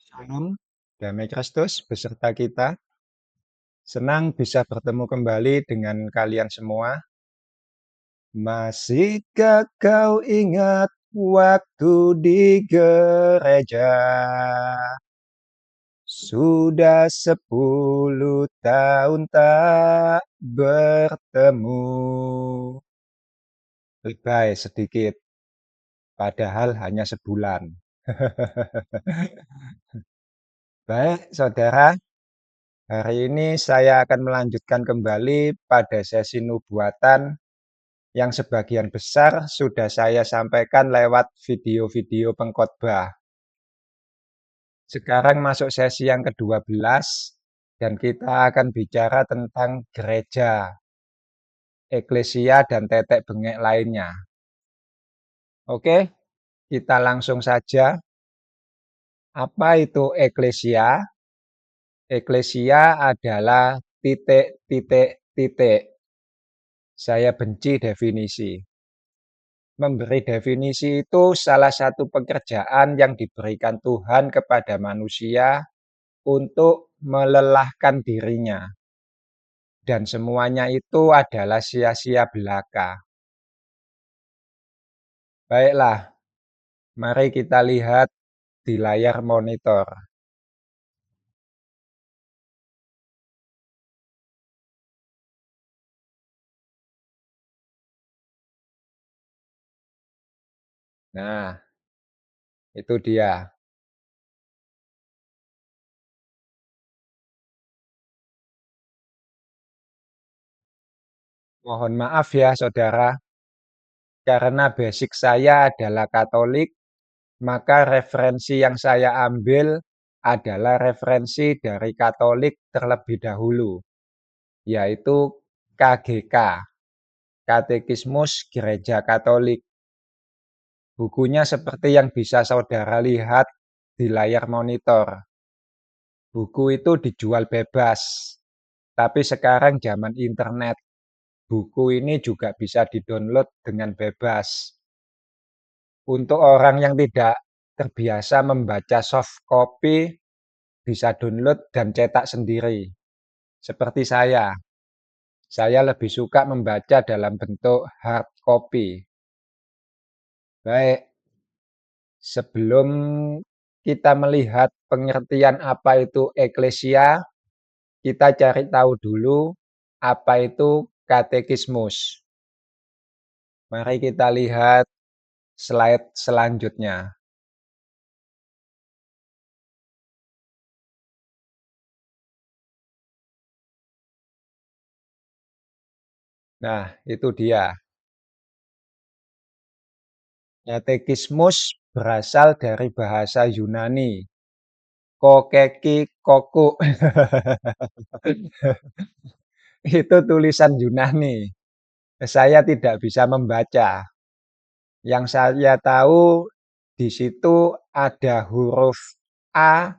Shalom, damai Kristus beserta kita. Senang bisa bertemu kembali dengan kalian semua. Masihkah kau ingat waktu di gereja? Sudah 10 tahun tak bertemu. Lebay sedikit, padahal hanya sebulan. Baik, saudara. Hari ini saya akan melanjutkan kembali pada sesi nubuatan yang sebagian besar sudah saya sampaikan lewat video-video pengkhotbah. Sekarang masuk sesi yang ke-12 dan kita akan bicara tentang gereja, eklesia, dan tetek bengek lainnya. Oke, kita langsung saja. Apa itu eklesia? Eklesia adalah titik, titik, titik. Saya benci definisi. Memberi definisi itu salah satu pekerjaan yang diberikan Tuhan kepada manusia untuk melelahkan dirinya. Dan semuanya itu adalah sia-sia belaka. Baiklah, mari kita lihat di layar monitor. Nah, itu dia. Mohon maaf ya, saudara, karena basic saya adalah Katolik, maka referensi yang saya ambil adalah referensi dari Katolik terlebih dahulu, yaitu KGK, Katekismus Gereja Katolik. Bukunya seperti yang bisa saudara lihat di layar monitor. Buku itu dijual bebas, tapi sekarang zaman internet. Buku ini juga bisa didownload dengan bebas. Untuk orang yang tidak terbiasa membaca soft copy, bisa download dan cetak sendiri. Seperti saya. Saya lebih suka membaca dalam bentuk hard copy. Baik, sebelum kita melihat pengertian apa itu eklesia, kita cari tahu dulu apa itu katekismus. Mari kita lihat slide selanjutnya. Nah, itu dia. Katekismus berasal dari bahasa Yunani. Kokeki koku. Itu tulisan Yunani. Saya tidak bisa membaca. Yang saya tahu di situ ada huruf A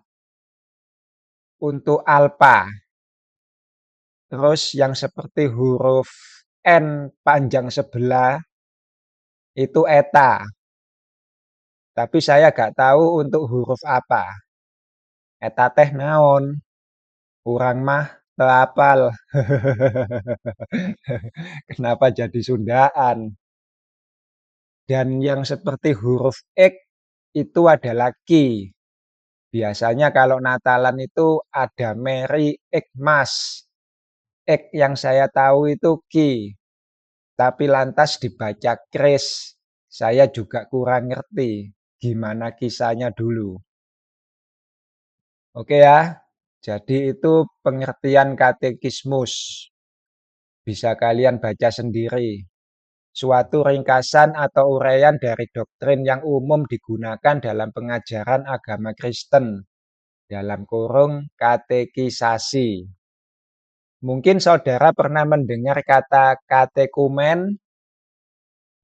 untuk alpha. Terus yang seperti huruf N panjang sebelah itu eta. Tapi saya nggak tahu untuk huruf apa. Eta teh naon? Kurang mah teu apal. Kenapa jadi Sundaan? Dan yang seperti huruf X itu adalah Ki. Biasanya kalau Natalan itu ada Merry Xmas. X yang saya tahu itu Ki. Tapi lantas dibaca Kris. Saya juga kurang ngerti gimana kisahnya dulu. Oke ya, jadi itu pengertian katekismus. Bisa kalian baca sendiri. Suatu ringkasan atau uraian dari doktrin yang umum digunakan dalam pengajaran agama Kristen, dalam kurung katekisasi. Mungkin saudara pernah mendengar kata katekumen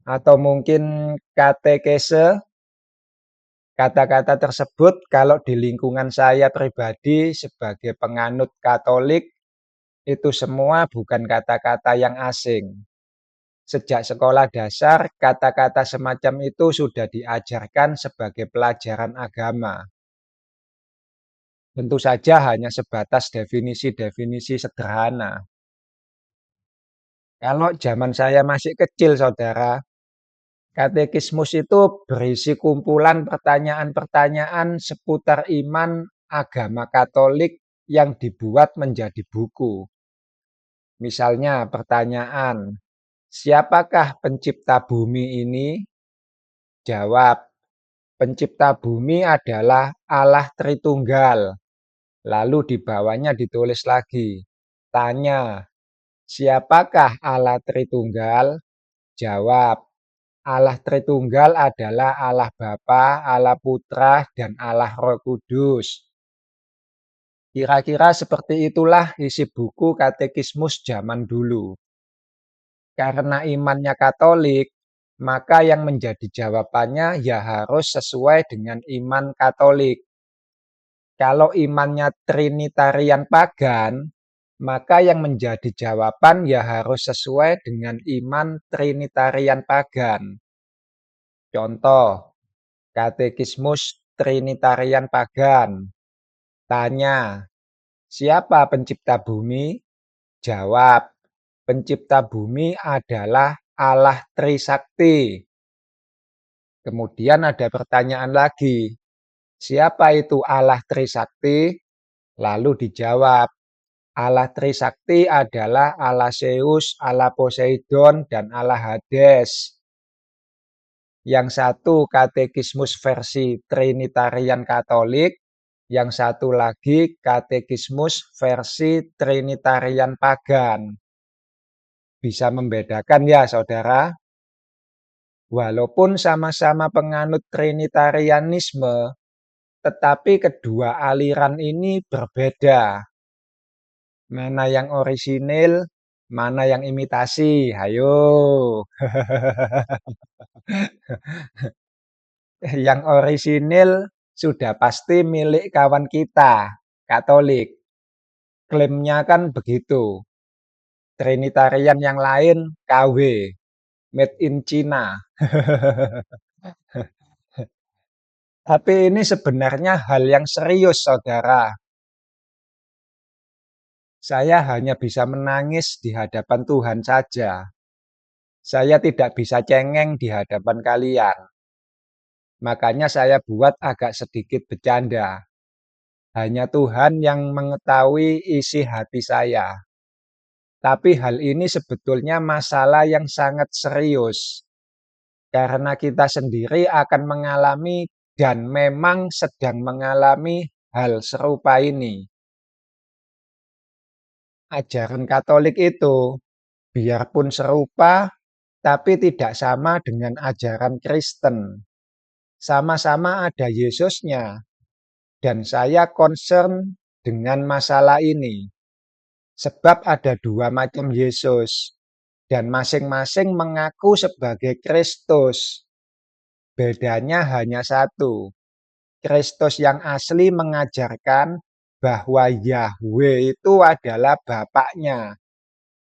atau mungkin katekese. Kata-kata tersebut kalau di lingkungan saya pribadi sebagai penganut Katolik, itu semua bukan kata-kata yang asing. Sejak sekolah dasar, kata-kata semacam itu sudah diajarkan sebagai pelajaran agama. Tentu saja hanya sebatas definisi-definisi sederhana. Kalau zaman saya masih kecil, saudara, katekismus itu berisi kumpulan pertanyaan-pertanyaan seputar iman agama Katolik yang dibuat menjadi buku. Misalnya pertanyaan, siapakah pencipta bumi ini? Jawab, pencipta bumi adalah Allah Tritunggal. Lalu di bawahnya ditulis lagi, tanya, siapakah Allah Tritunggal? Jawab, Allah Tritunggal adalah Allah Bapa, Allah Putra, dan Allah Roh Kudus. Kira-kira seperti itulah isi buku katekismus zaman dulu. Karena imannya Katolik, maka yang menjadi jawabannya ya harus sesuai dengan iman Katolik. Kalau imannya Trinitarian pagan, maka yang menjadi jawaban ya harus sesuai dengan iman Trinitarian pagan. Contoh, katekismus Trinitarian pagan. Tanya, siapa pencipta bumi? Jawab, pencipta bumi adalah Allah Trisakti. Kemudian ada pertanyaan lagi, siapa itu Allah Trisakti? Lalu dijawab, Allah Trisakti adalah Allah Zeus, Allah Poseidon, dan Allah Hades. Yang satu katekismus versi Trinitarian Katolik, yang satu lagi katekismus versi Trinitarian Pagan. Bisa membedakan ya, saudara? Walaupun sama-sama penganut Trinitarianisme, tetapi kedua aliran ini berbeda. Mana yang orisinil, mana yang imitasi? Hayo. Yang orisinil sudah pasti milik kawan kita, Katolik. Klaimnya kan begitu. Trinitarian yang lain KW, made in China. Tapi ini sebenarnya hal yang serius, saudara. Saya hanya bisa menangis di hadapan Tuhan saja. Saya tidak bisa cengeng di hadapan kalian. Makanya saya buat agak sedikit bercanda. Hanya Tuhan yang mengetahui isi hati saya. Tapi hal ini sebetulnya masalah yang sangat serius. Karena kita sendiri akan mengalami dan memang sedang mengalami hal serupa ini. Ajaran Katolik itu, biarpun serupa, tapi tidak sama dengan ajaran Kristen. Sama-sama ada Yesusnya, dan saya concern dengan masalah ini. Sebab ada dua macam Yesus, dan masing-masing mengaku sebagai Kristus. Bedanya hanya satu. Kristus yang asli mengajarkan bahwa Yahweh itu adalah Bapaknya.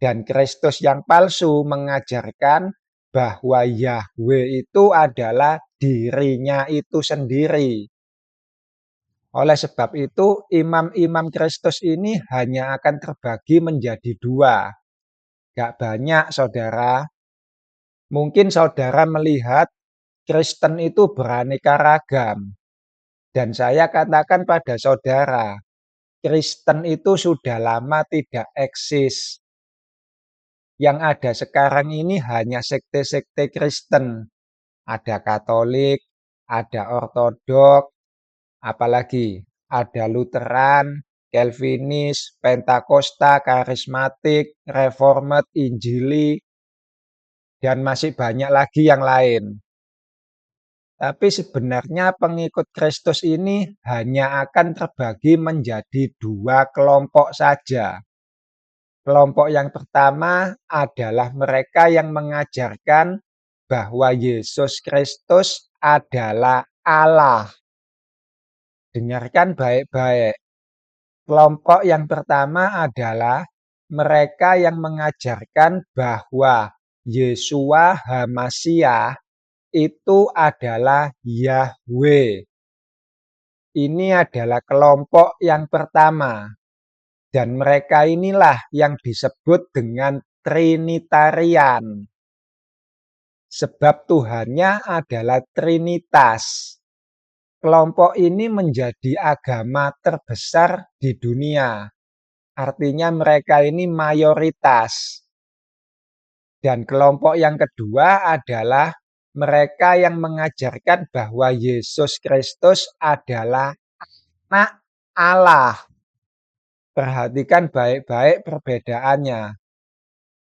Dan Kristus yang palsu mengajarkan bahwa Yahweh itu adalah dirinya itu sendiri. Oleh sebab itu, imam-imam Kristus ini hanya akan terbagi menjadi dua. Gak banyak, saudara. Mungkin saudara melihat Kristen itu beraneka ragam. Dan saya katakan pada saudara, Kristen itu sudah lama tidak eksis. Yang ada sekarang ini hanya sekte-sekte Kristen. Ada Katolik, ada Ortodok, apalagi ada Lutheran, Calvinis, Pentakosta, Karismatik, Reformed, Injili, dan masih banyak lagi yang lain. Tapi sebenarnya pengikut Kristus ini hanya akan terbagi menjadi dua kelompok saja. Kelompok yang pertama adalah mereka yang mengajarkan bahwa Yesus Kristus adalah Allah. Dengarkan baik-baik. Kelompok yang pertama adalah mereka yang mengajarkan bahwa Yeshua HaMasyiah itu adalah Yahweh. Ini adalah kelompok yang pertama, dan mereka inilah yang disebut dengan Trinitarian. Sebab Tuhannya adalah Trinitas. Kelompok ini menjadi agama terbesar di dunia. Artinya mereka ini mayoritas. Dan kelompok yang kedua adalah mereka yang mengajarkan bahwa Yesus Kristus adalah anak Allah. Perhatikan baik-baik perbedaannya.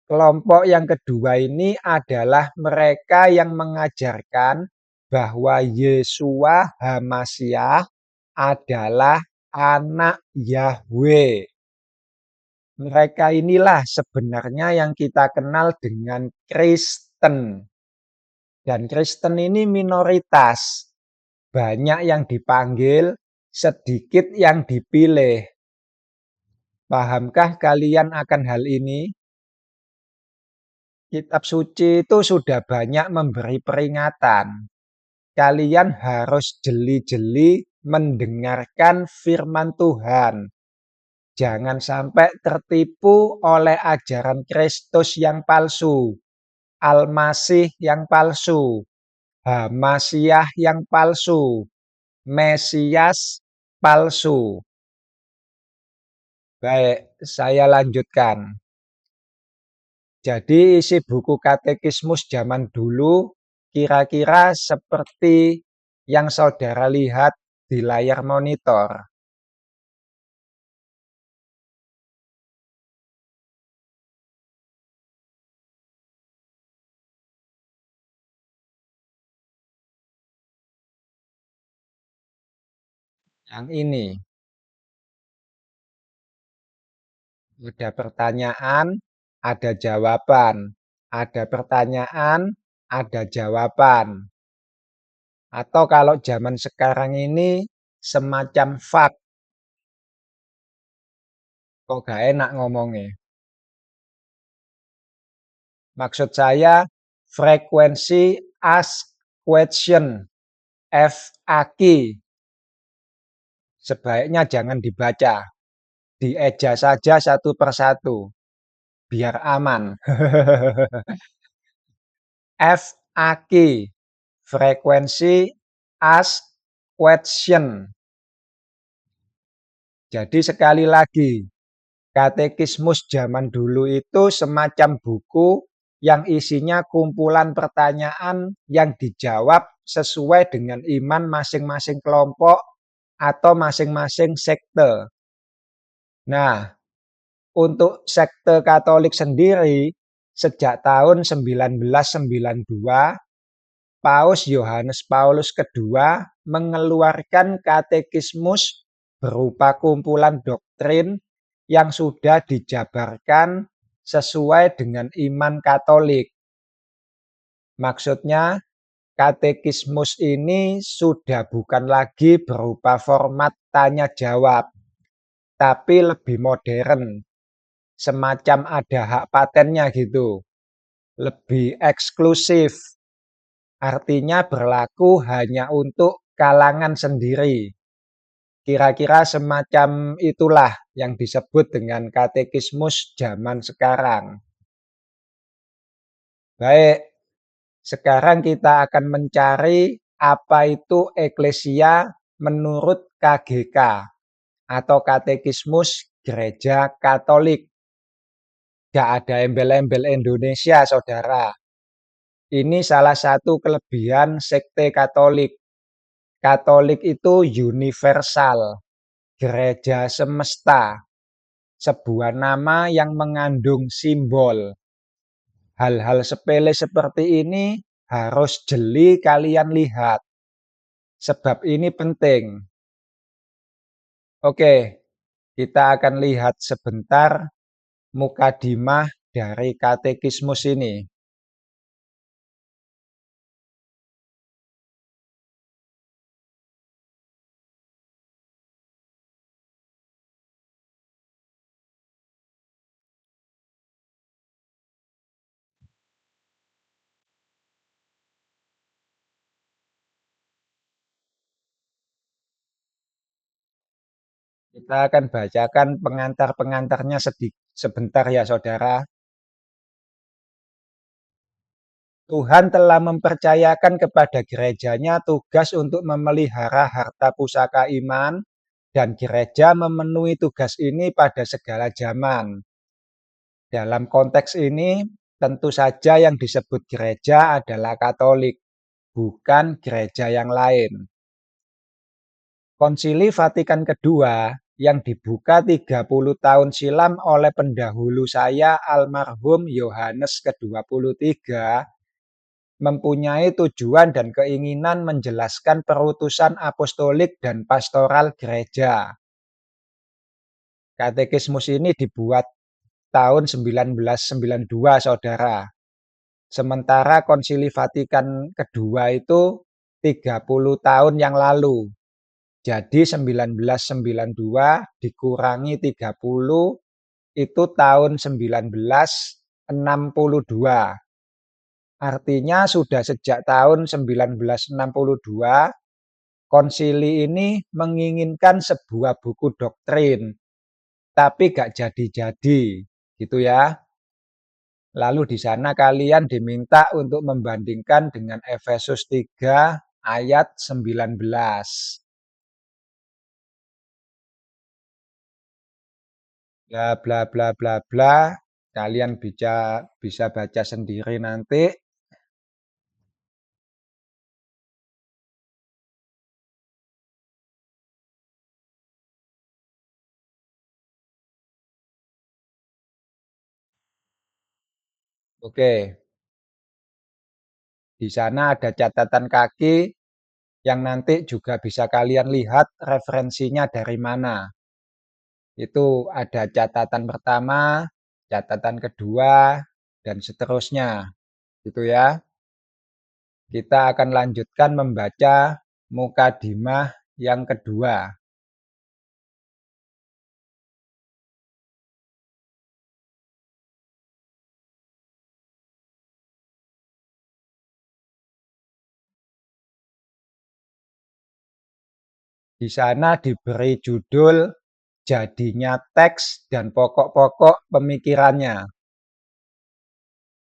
Kelompok yang kedua ini adalah mereka yang mengajarkan bahwa Yeshua HaMasyiah adalah anak Yahweh. Mereka inilah sebenarnya yang kita kenal dengan Kristen. Dan Kristen ini minoritas. Banyak yang dipanggil, sedikit yang dipilih. Pahamkah kalian akan hal ini? Kitab suci itu sudah banyak memberi peringatan. Kalian harus jeli-jeli mendengarkan firman Tuhan. Jangan sampai tertipu oleh ajaran Kristus yang palsu, Al-Masih yang palsu, Hamasyah yang palsu, Mesias palsu. Baik, saya lanjutkan. Jadi isi buku katekismus zaman dulu kira-kira seperti yang saudara lihat di layar monitor. Yang ini, ada pertanyaan, ada jawaban. Ada pertanyaan, ada jawaban. Atau kalau zaman sekarang ini semacam fak. Kok gak enak ngomongnya? Maksud saya frekuensi ask question, FAQ. Sebaiknya jangan dibaca, dieja saja satu persatu, biar aman. FAQ, frekuensi ask question. Jadi sekali lagi, katekismus zaman dulu itu semacam buku yang isinya kumpulan pertanyaan yang dijawab sesuai dengan iman masing-masing kelompok atau masing-masing sekte. Nah, untuk sekte Katolik sendiri, sejak tahun 1992, Paus Yohanes Paulus II mengeluarkan katekismus berupa kumpulan doktrin yang sudah dijabarkan sesuai dengan iman Katolik. Maksudnya, katekismus ini sudah bukan lagi berupa format tanya jawab, tapi lebih modern, semacam ada hak patennya gitu, lebih eksklusif, artinya berlaku hanya untuk kalangan sendiri. Kira-kira semacam itulah yang disebut dengan katekismus zaman sekarang. Baik, sekarang kita akan mencari apa itu eklesia menurut KGK atau Katekismus Gereja Katolik. Gak ada embel-embel Indonesia, saudara. Ini salah satu kelebihan sekte Katolik. Katolik itu universal, gereja semesta, sebuah nama yang mengandung simbol. Hal-hal sepele seperti ini harus jeli kalian lihat, sebab ini penting. Oke, kita akan lihat sebentar mukadimah dari katekismus ini. Kita akan bacakan pengantar-pengantarnya sebentar ya, saudara. Tuhan telah mempercayakan kepada gerejanya tugas untuk memelihara harta pusaka iman, dan gereja memenuhi tugas ini pada segala zaman. Dalam konteks ini, tentu saja yang disebut gereja adalah Katolik, bukan gereja yang lain. Konsili Vatikan Kedua yang dibuka 30 tahun silam oleh pendahulu saya almarhum Yohanes ke-23 mempunyai tujuan dan keinginan menjelaskan perutusan apostolik dan pastoral gereja. Katekismus ini dibuat tahun 1992, saudara. Sementara Konsili Vatikan Kedua itu 30 tahun yang lalu. Jadi 1992 dikurangi 30 itu tahun 1962. Artinya sudah sejak tahun 1962 konsili ini menginginkan sebuah buku doktrin, tapi gak jadi-jadi, gitu ya. Lalu di sana kalian diminta untuk membandingkan dengan Efesus 3 ayat 19. Bla bla bla bla bla. Kalian bisa baca sendiri nanti. Oke, di sana ada catatan kaki yang nanti juga bisa kalian lihat referensinya dari mana. Itu ada catatan pertama, catatan kedua, dan seterusnya. Gitu ya. Kita akan lanjutkan membaca Mukadimah yang kedua. Di sana diberi judul Jadinya Teks dan Pokok-pokok Pemikirannya.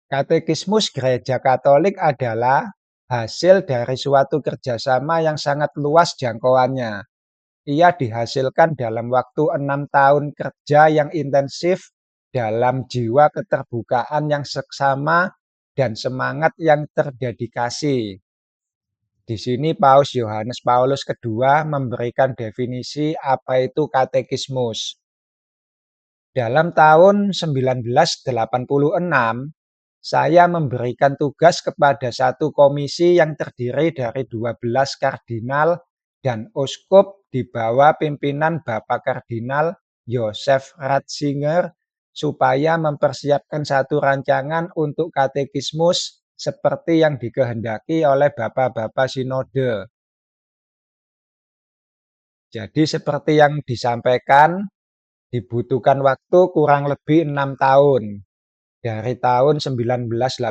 Katekismus Gereja Katolik adalah hasil dari suatu kerjasama yang sangat luas jangkauannya. Ia dihasilkan dalam waktu 6 tahun kerja yang intensif dalam jiwa keterbukaan yang seksama dan semangat yang terdedikasi. Di sini Paus Yohanes Paulus II memberikan definisi apa itu katekismus. Dalam tahun 1986, saya memberikan tugas kepada satu komisi yang terdiri dari 12 kardinal dan uskup di bawah pimpinan Bapak Kardinal Joseph Ratzinger supaya mempersiapkan satu rancangan untuk katekismus seperti yang dikehendaki oleh Bapak-Bapak Sinode. Jadi seperti yang disampaikan, dibutuhkan waktu kurang lebih 6 tahun. Dari tahun 1986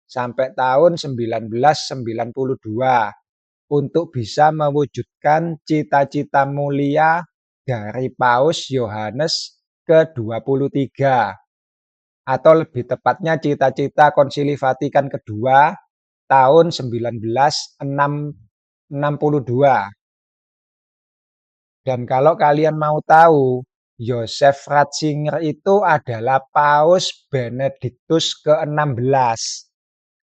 sampai tahun 1992 untuk bisa mewujudkan cita-cita mulia dari Paus Yohanes ke-23 atau lebih tepatnya cita-cita Konsili Vatikan kedua tahun 1962. Dan kalau kalian mau tahu, Joseph Ratzinger itu adalah Paus Benediktus ke-16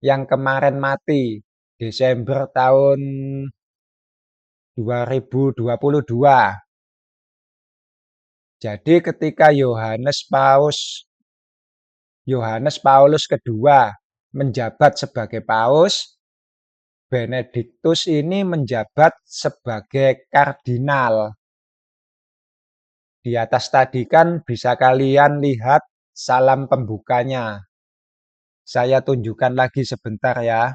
yang kemarin mati Desember tahun 2022. Jadi ketika Yohanes Paulus kedua menjabat sebagai paus, Benediktus ini menjabat sebagai kardinal. Di atas tadi kan bisa kalian lihat salam pembukanya. Saya tunjukkan lagi sebentar ya.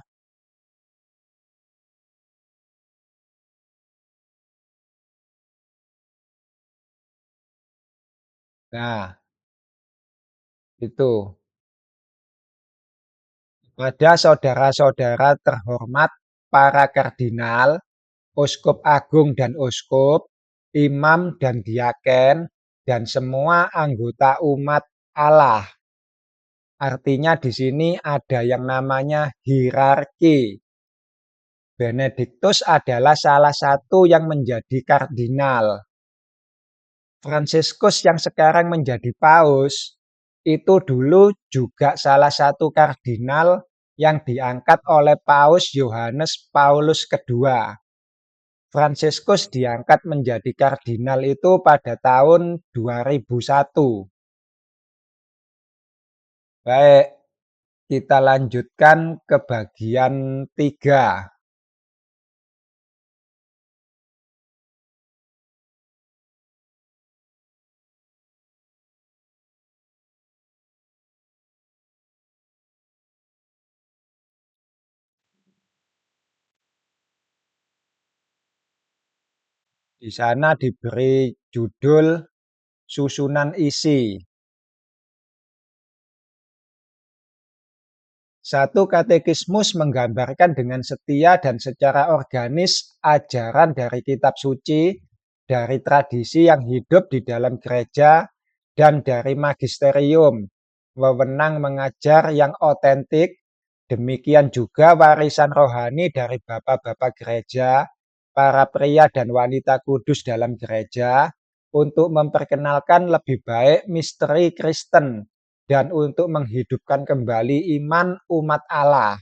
Nah, itu. Pada saudara-saudara terhormat para kardinal, uskup agung dan uskup, imam dan diaken, dan semua anggota umat Allah. Artinya di sini ada yang namanya hierarki. Benediktus adalah salah satu yang menjadi kardinal. Fransiskus yang sekarang menjadi paus, itu dulu juga salah satu kardinal yang diangkat oleh Paus Yohanes Paulus II. Fransiskus diangkat menjadi kardinal itu pada tahun 2001. Baik, kita lanjutkan ke bagian 3. Di sana diberi judul susunan isi. Satu katekismus menggambarkan dengan setia dan secara organis ajaran dari kitab suci, dari tradisi yang hidup di dalam gereja, dan dari magisterium, wewenang mengajar yang otentik, demikian juga warisan rohani dari bapak-bapak gereja, para pria dan wanita kudus dalam gereja, untuk memperkenalkan lebih baik misteri Kristen dan untuk menghidupkan kembali iman umat Allah.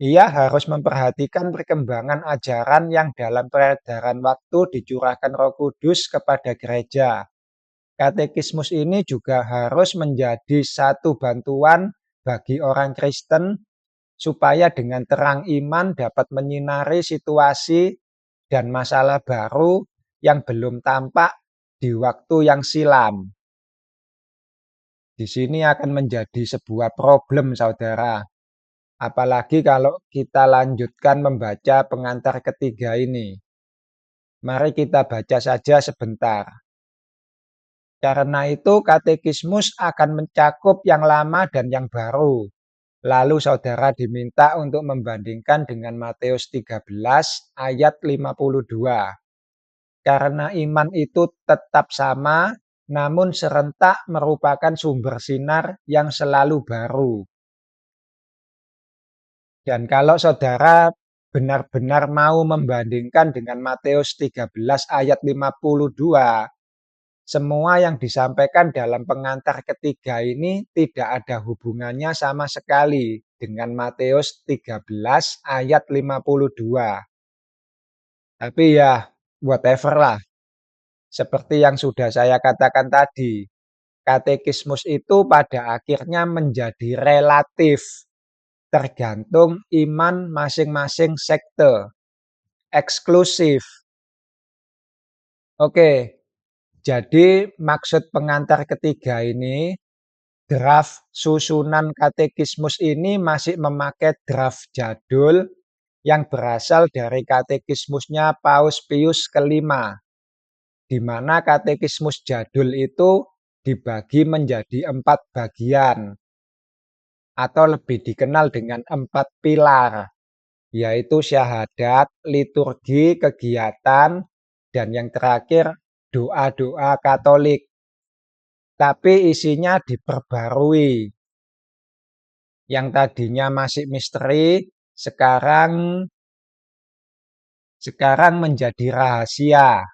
Ia harus memperhatikan perkembangan ajaran yang dalam peredaran waktu dicurahkan Roh Kudus kepada gereja. Katekismus ini juga harus menjadi satu bantuan bagi orang Kristen supaya dengan terang iman dapat menyinari situasi dan masalah baru yang belum tampak di waktu yang silam. Di sini akan menjadi sebuah problem, saudara. Apalagi kalau kita lanjutkan membaca pengantar ketiga ini. Mari kita baca saja sebentar. Karena itu katekismus akan mencakup yang lama dan yang baru. Lalu saudara diminta untuk membandingkan dengan Matius 13 ayat 52. Karena iman itu tetap sama, namun serentak merupakan sumber sinar yang selalu baru. Dan kalau saudara benar-benar mau membandingkan dengan Matius 13 ayat 52, semua yang disampaikan dalam pengantar ketiga ini tidak ada hubungannya sama sekali dengan Matius 13 ayat 52. Tapi ya, whatever lah. Seperti yang sudah saya katakan tadi, katekismus itu pada akhirnya menjadi relatif, tergantung iman masing-masing sekte, eksklusif. Oke, jadi maksud pengantar ketiga ini, draft susunan katekismus ini masih memakai draft jadul yang berasal dari katekismusnya Paus Pius kelima, di mana katekismus jadul itu dibagi menjadi 4 bagian, atau lebih dikenal dengan 4 pilar, yaitu syahadat, liturgi, kegiatan, dan yang terakhir doa-doa Katolik. Tapi isinya diperbarui. Yang tadinya masih misteri, sekarang menjadi rahasia.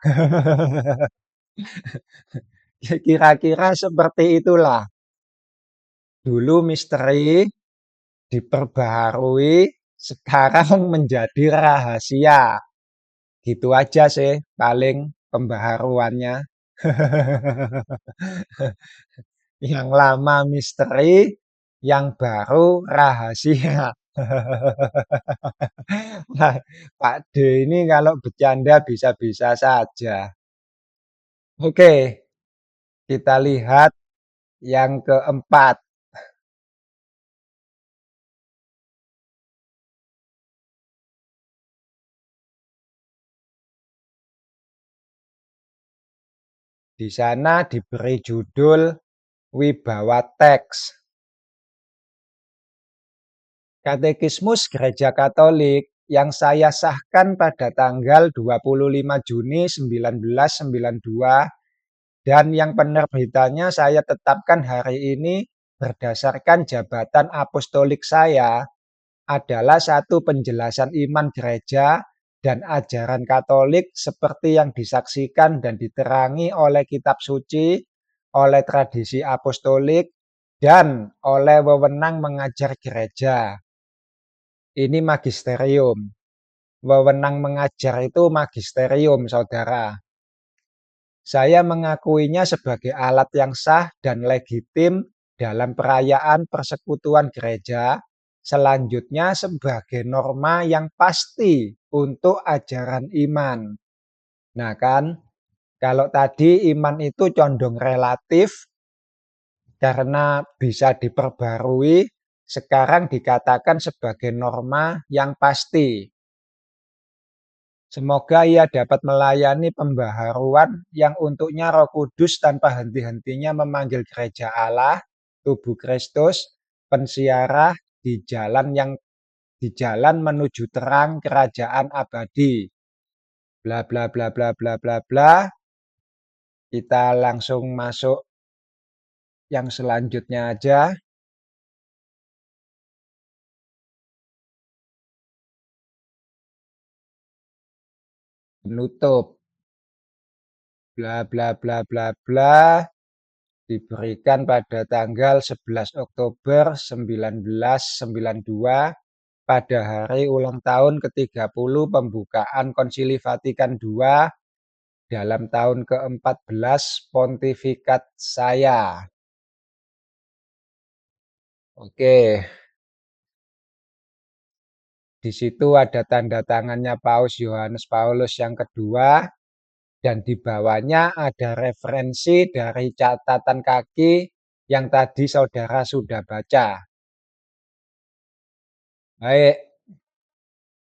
Kira-kira seperti itulah. Dulu misteri, diperbaharui, sekarang menjadi rahasia. Gitu aja sih paling pembaharuannya. Yang lama misteri, yang baru rahasia. Nah, Pak D ini kalau bercanda bisa-bisa saja. Oke, kita lihat yang keempat. Di sana diberi judul Wibawa Teks. Katekismus Gereja Katolik yang saya sahkan pada tanggal 25 Juni 1992 dan yang penerbitannya saya tetapkan hari ini berdasarkan jabatan apostolik saya adalah satu penjelasan iman gereja dan ajaran Katolik seperti yang disaksikan dan diterangi oleh kitab suci, oleh tradisi apostolik, dan oleh wewenang mengajar gereja. Ini magisterium. Wewenang mengajar itu magisterium, saudara. Saya mengakuinya sebagai alat yang sah dan legitim dalam perayaan persekutuan gereja, selanjutnya sebagai norma yang pasti untuk ajaran iman. Nah kan, kalau tadi iman itu condong relatif karena bisa diperbarui, sekarang dikatakan sebagai norma yang pasti. Semoga ia dapat melayani pembaharuan yang untuknya Roh Kudus tanpa henti-hentinya memanggil gereja Allah, tubuh Kristus, pensiarah di jalan menuju terang kerajaan abadi. Bla bla bla bla bla bla bla. Kita langsung masuk yang selanjutnya aja. Penutup. Bla bla bla bla bla. Diberikan pada tanggal 11 Oktober 1992 pada hari ulang tahun ke-30 pembukaan Konsili Vatikan II dalam tahun ke-14 pontifikat saya. Oke, di situ ada tanda tangannya Paus Yohanes Paulus yang kedua dan di bawahnya ada referensi dari catatan kaki yang tadi saudara sudah baca. Baik,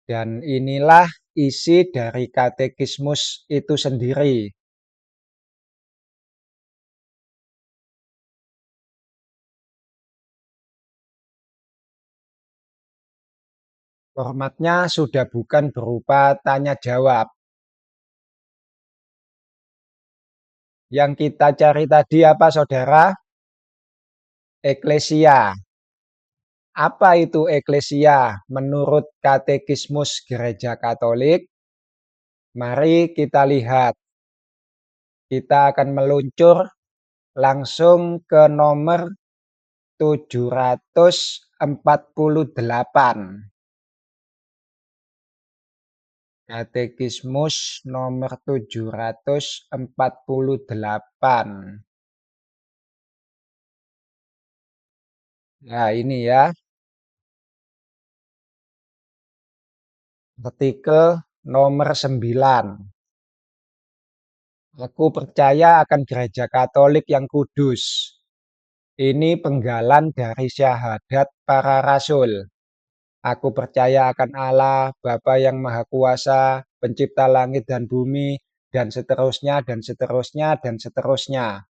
dan inilah isi dari katekismus itu sendiri. Formatnya sudah bukan berupa tanya jawab. Yang kita cari tadi apa, saudara? Eklesia. Apa itu eklesia menurut katekismus Gereja Katolik? Mari kita lihat. Kita akan meluncur langsung ke nomor 748. Katekismus nomor 748. Nah, ini ya. Artikel nomor 9. Aku percaya akan gereja Katolik yang kudus. Ini penggalan dari syahadat para rasul. Aku percaya akan Allah, Bapa yang Maha Kuasa, pencipta langit dan bumi, dan seterusnya, dan seterusnya, dan seterusnya.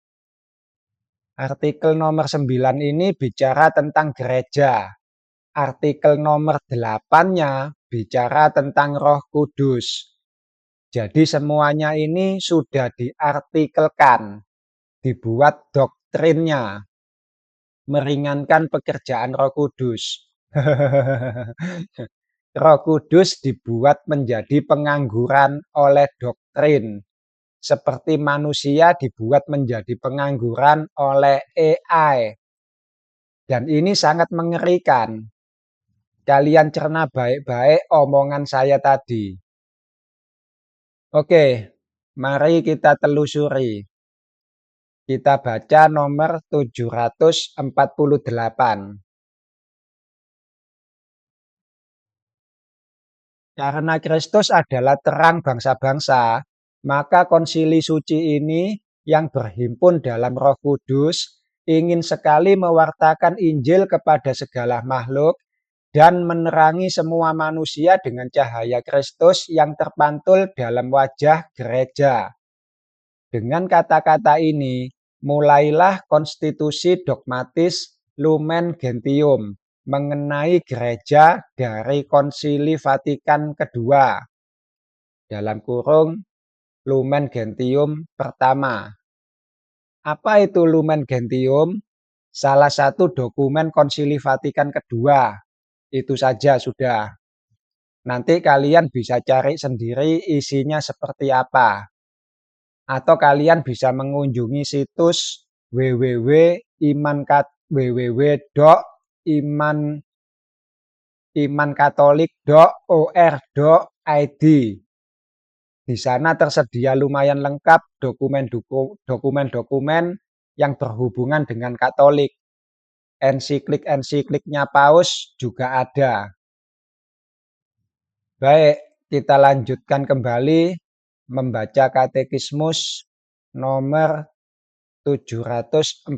Artikel nomor 9 ini bicara tentang gereja. Artikel nomor 8-nya bicara tentang Roh Kudus. Jadi semuanya ini sudah diartikelkan, dibuat doktrinnya, meringankan pekerjaan Roh Kudus. Roh Kudus dibuat menjadi pengangguran oleh doktrin, seperti manusia dibuat menjadi pengangguran oleh AI. Dan ini sangat mengerikan. Kalian cerna baik-baik omongan saya tadi. Oke, mari kita telusuri. Kita baca nomor 748. Karena Kristus adalah terang bangsa-bangsa, maka konsili suci ini yang berhimpun dalam Roh Kudus ingin sekali mewartakan Injil kepada segala makhluk dan menerangi semua manusia dengan cahaya Kristus yang terpantul dalam wajah gereja. Dengan kata-kata ini, mulailah konstitusi dogmatis Lumen Gentium, mengenai gereja dari Konsili Vatikan kedua, dalam kurung Lumen Gentium pertama. Apa itu Lumen Gentium? Salah satu dokumen Konsili Vatikan kedua. Itu saja sudah. Nanti kalian bisa cari sendiri isinya seperti apa. Atau kalian bisa mengunjungi situs www.imankatolik.or.id. Di sana tersedia lumayan lengkap dokumen-dokumen yang berhubungan dengan Katolik. Ensiklik-ensikliknya Paus juga ada. Baik, kita lanjutkan kembali membaca Katekismus nomor 748.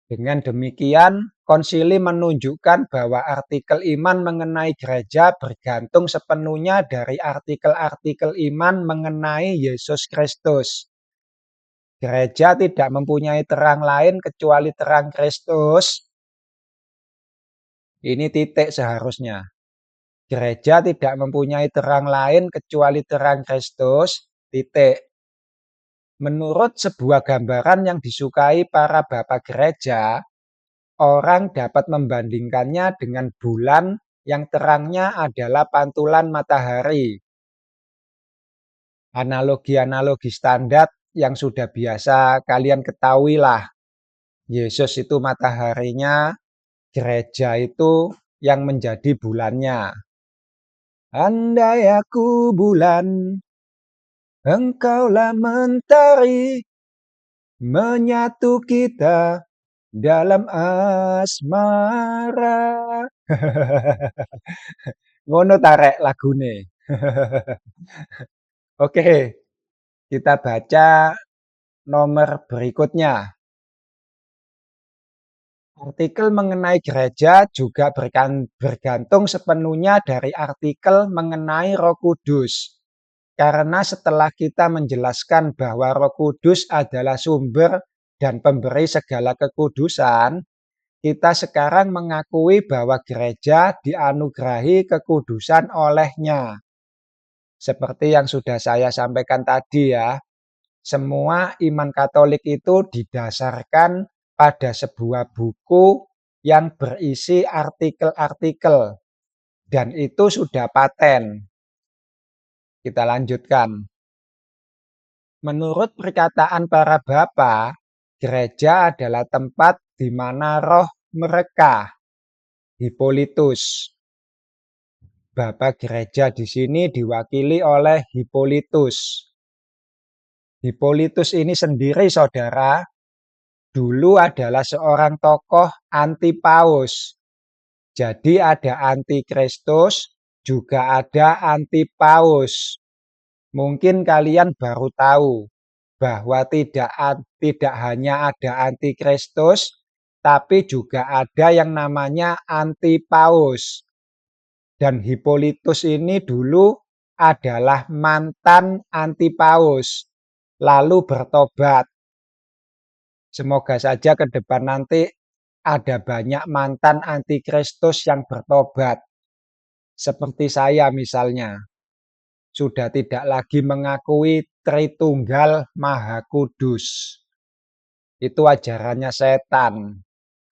Dengan demikian, konsili menunjukkan bahwa artikel iman mengenai gereja bergantung sepenuhnya dari artikel-artikel iman mengenai Yesus Kristus. Gereja tidak mempunyai terang lain kecuali terang Kristus. Ini titik seharusnya. Gereja tidak mempunyai terang lain kecuali terang Kristus, titik. Menurut sebuah gambaran yang disukai para bapak gereja, orang dapat membandingkannya dengan bulan yang terangnya adalah pantulan matahari. Analogi-analogi standar yang sudah biasa kalian ketahui lah. Yesus itu mataharinya, gereja itu yang menjadi bulannya. Andai aku bulan, engkaulah mentari, menyatu kita dalam asmara. Ngono tarek lagune. Oke, kita baca nomor berikutnya. Artikel mengenai gereja juga bergantung sepenuhnya dari artikel mengenai Roh Kudus. Karena setelah kita menjelaskan bahwa Roh Kudus adalah sumber dan pemberi segala kekudusan, kita sekarang mengakui bahwa gereja dianugerahi kekudusan olehnya. Seperti yang sudah saya sampaikan tadi ya, semua iman Katolik itu didasarkan pada sebuah buku yang berisi artikel-artikel, dan itu sudah paten. Kita lanjutkan. Menurut perkataan para bapa, gereja adalah tempat di mana roh mereka, Hippolytus. Bapa gereja di sini diwakili oleh Hippolytus. Hippolytus ini sendiri, saudara, dulu adalah seorang tokoh anti paus. Jadi ada anti Kristus, juga ada anti paus. Mungkin kalian baru tahu bahwa tidak hanya ada anti Kristus, tapi juga ada yang namanya anti paus. Dan Hippolytus ini dulu adalah mantan anti paus, lalu bertobat. Semoga saja ke depan nanti ada banyak mantan antikristus yang bertobat. Seperti saya misalnya. Sudah tidak lagi mengakui Tritunggal Maha Kudus. Itu ajarannya setan.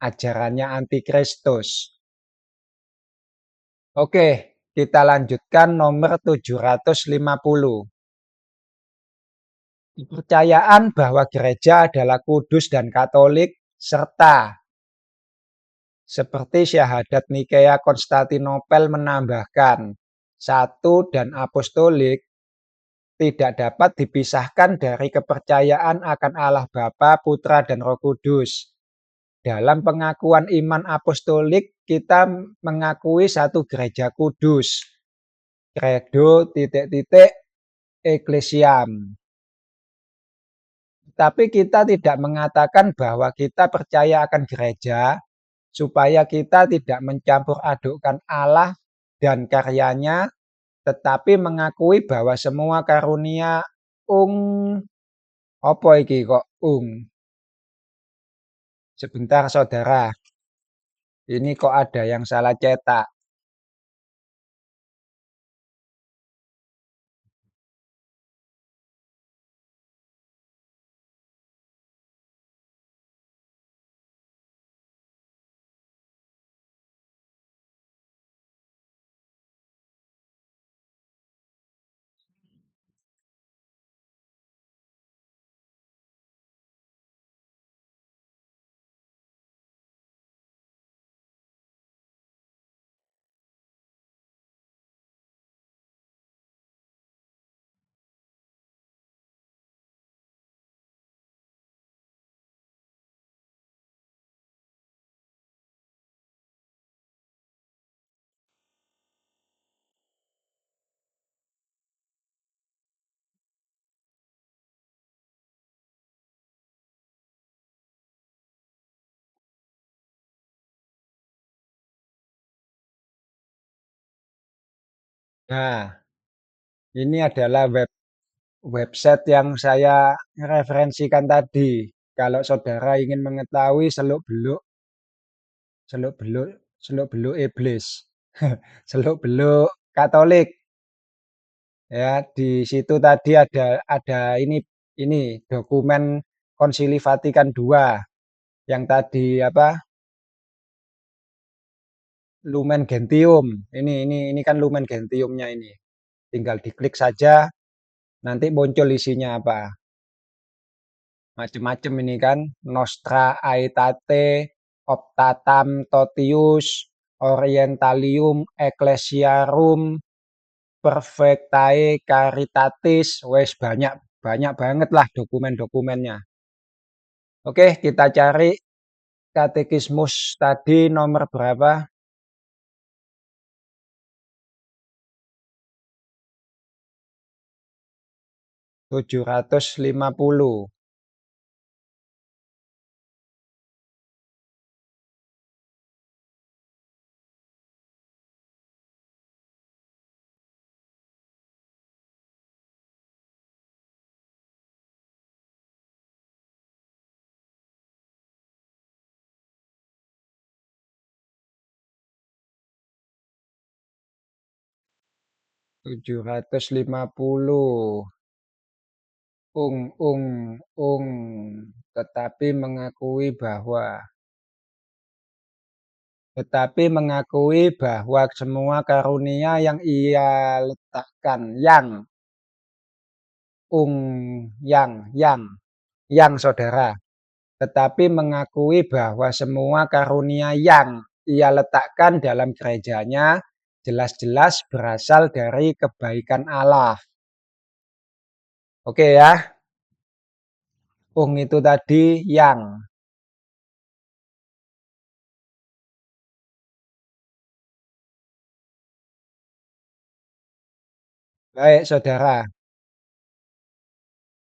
Ajarannya antikristus. Oke, kita lanjutkan nomor 750. Kepercayaan bahwa gereja adalah kudus dan katolik, serta seperti syahadat Nikea Konstantinopel menambahkan, satu dan apostolik tidak dapat dipisahkan dari kepercayaan akan Allah Bapa, Putra, dan Roh Kudus. Dalam pengakuan iman apostolik, kita mengakui satu gereja kudus. Credo Ecclesiam. Tapi kita tidak mengatakan bahwa kita percaya akan gereja, supaya kita tidak mencampur adukkan Allah dan karyanya, tetapi mengakui bahwa semua karunia apa iki kok Sebentar, saudara. Ini kok ada yang salah cetak. Nah, ini adalah website yang saya referensikan tadi. Kalau saudara ingin mengetahui seluk-beluk, seluk-beluk, seluk-beluk iblis, seluk-beluk Katolik, ya di situ tadi ada ini dokumen Konsili Vatikan II yang tadi apa Lumen Gentium. Ini kan Lumen Gentiumnya ini. Tinggal diklik saja, nanti muncul isinya apa. Macam-macam ini kan, Nostra Aetate, Optatam Totius, Orientalium Ecclesiarum, Perfectae Caritatis, wes banyak banyak banget lah dokumen-dokumennya. Oke, kita cari katekismus tadi nomor berapa? 750. 750. Ung, ung, ung, tetapi mengakui bahwa semua karunia yang ia letakkan ung, yang saudara, tetapi mengakui bahwa semua karunia yang ia letakkan dalam gerejanya jelas-jelas berasal dari kebaikan Allah. Oke ya, ung itu tadi yang. Baik saudara,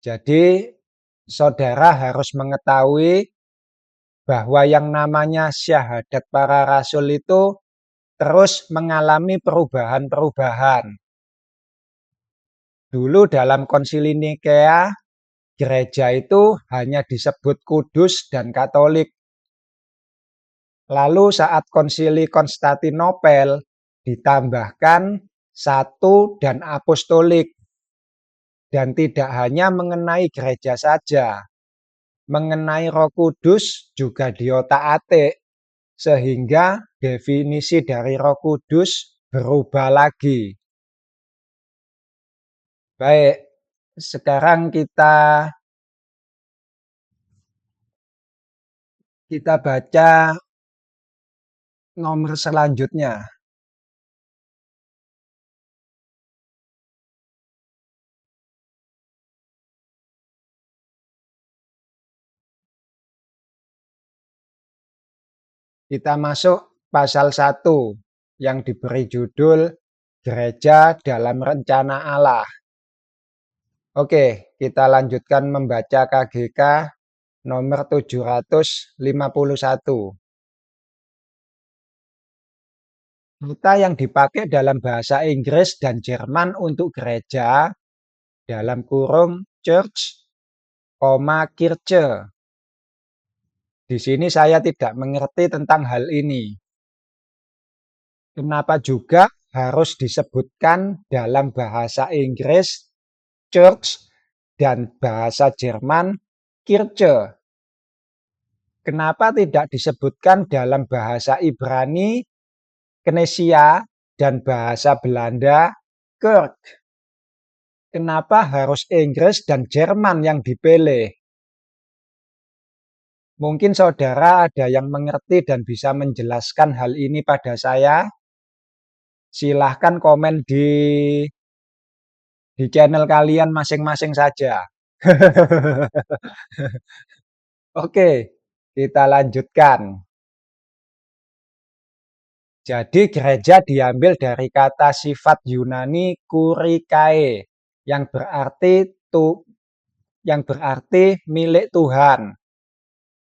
jadi saudara harus mengetahui bahwa yang namanya syahadat para rasul itu terus mengalami perubahan-perubahan. Dulu dalam konsili Nikea, gereja itu hanya disebut kudus dan katolik. Lalu saat konsili Konstantinopel ditambahkan satu dan apostolik. Dan tidak hanya mengenai gereja saja, mengenai Roh Kudus juga diotak-atik, sehingga definisi dari Roh Kudus berubah lagi. Baik, sekarang kita baca nomor selanjutnya. Kita masuk pasal 1 yang diberi judul Gereja dalam Rencana Allah. Oke, kita lanjutkan membaca KGK nomor 751. Kata yang dipakai dalam bahasa Inggris dan Jerman untuk gereja dalam kurung church, Kirche. Di sini saya tidak mengerti tentang hal ini. Kenapa juga harus disebutkan dalam bahasa Inggris Church dan bahasa Jerman Kirche? Kenapa tidak disebutkan dalam bahasa Ibrani Knesia dan bahasa Belanda Kerk? Kenapa harus Inggris dan Jerman yang dipilih? Mungkin saudara ada yang mengerti dan bisa menjelaskan hal ini pada saya. Silahkan komen di channel kalian masing-masing saja. Oke, kita lanjutkan. Jadi gereja diambil dari kata sifat Yunani kurikae yang berarti milik Tuhan.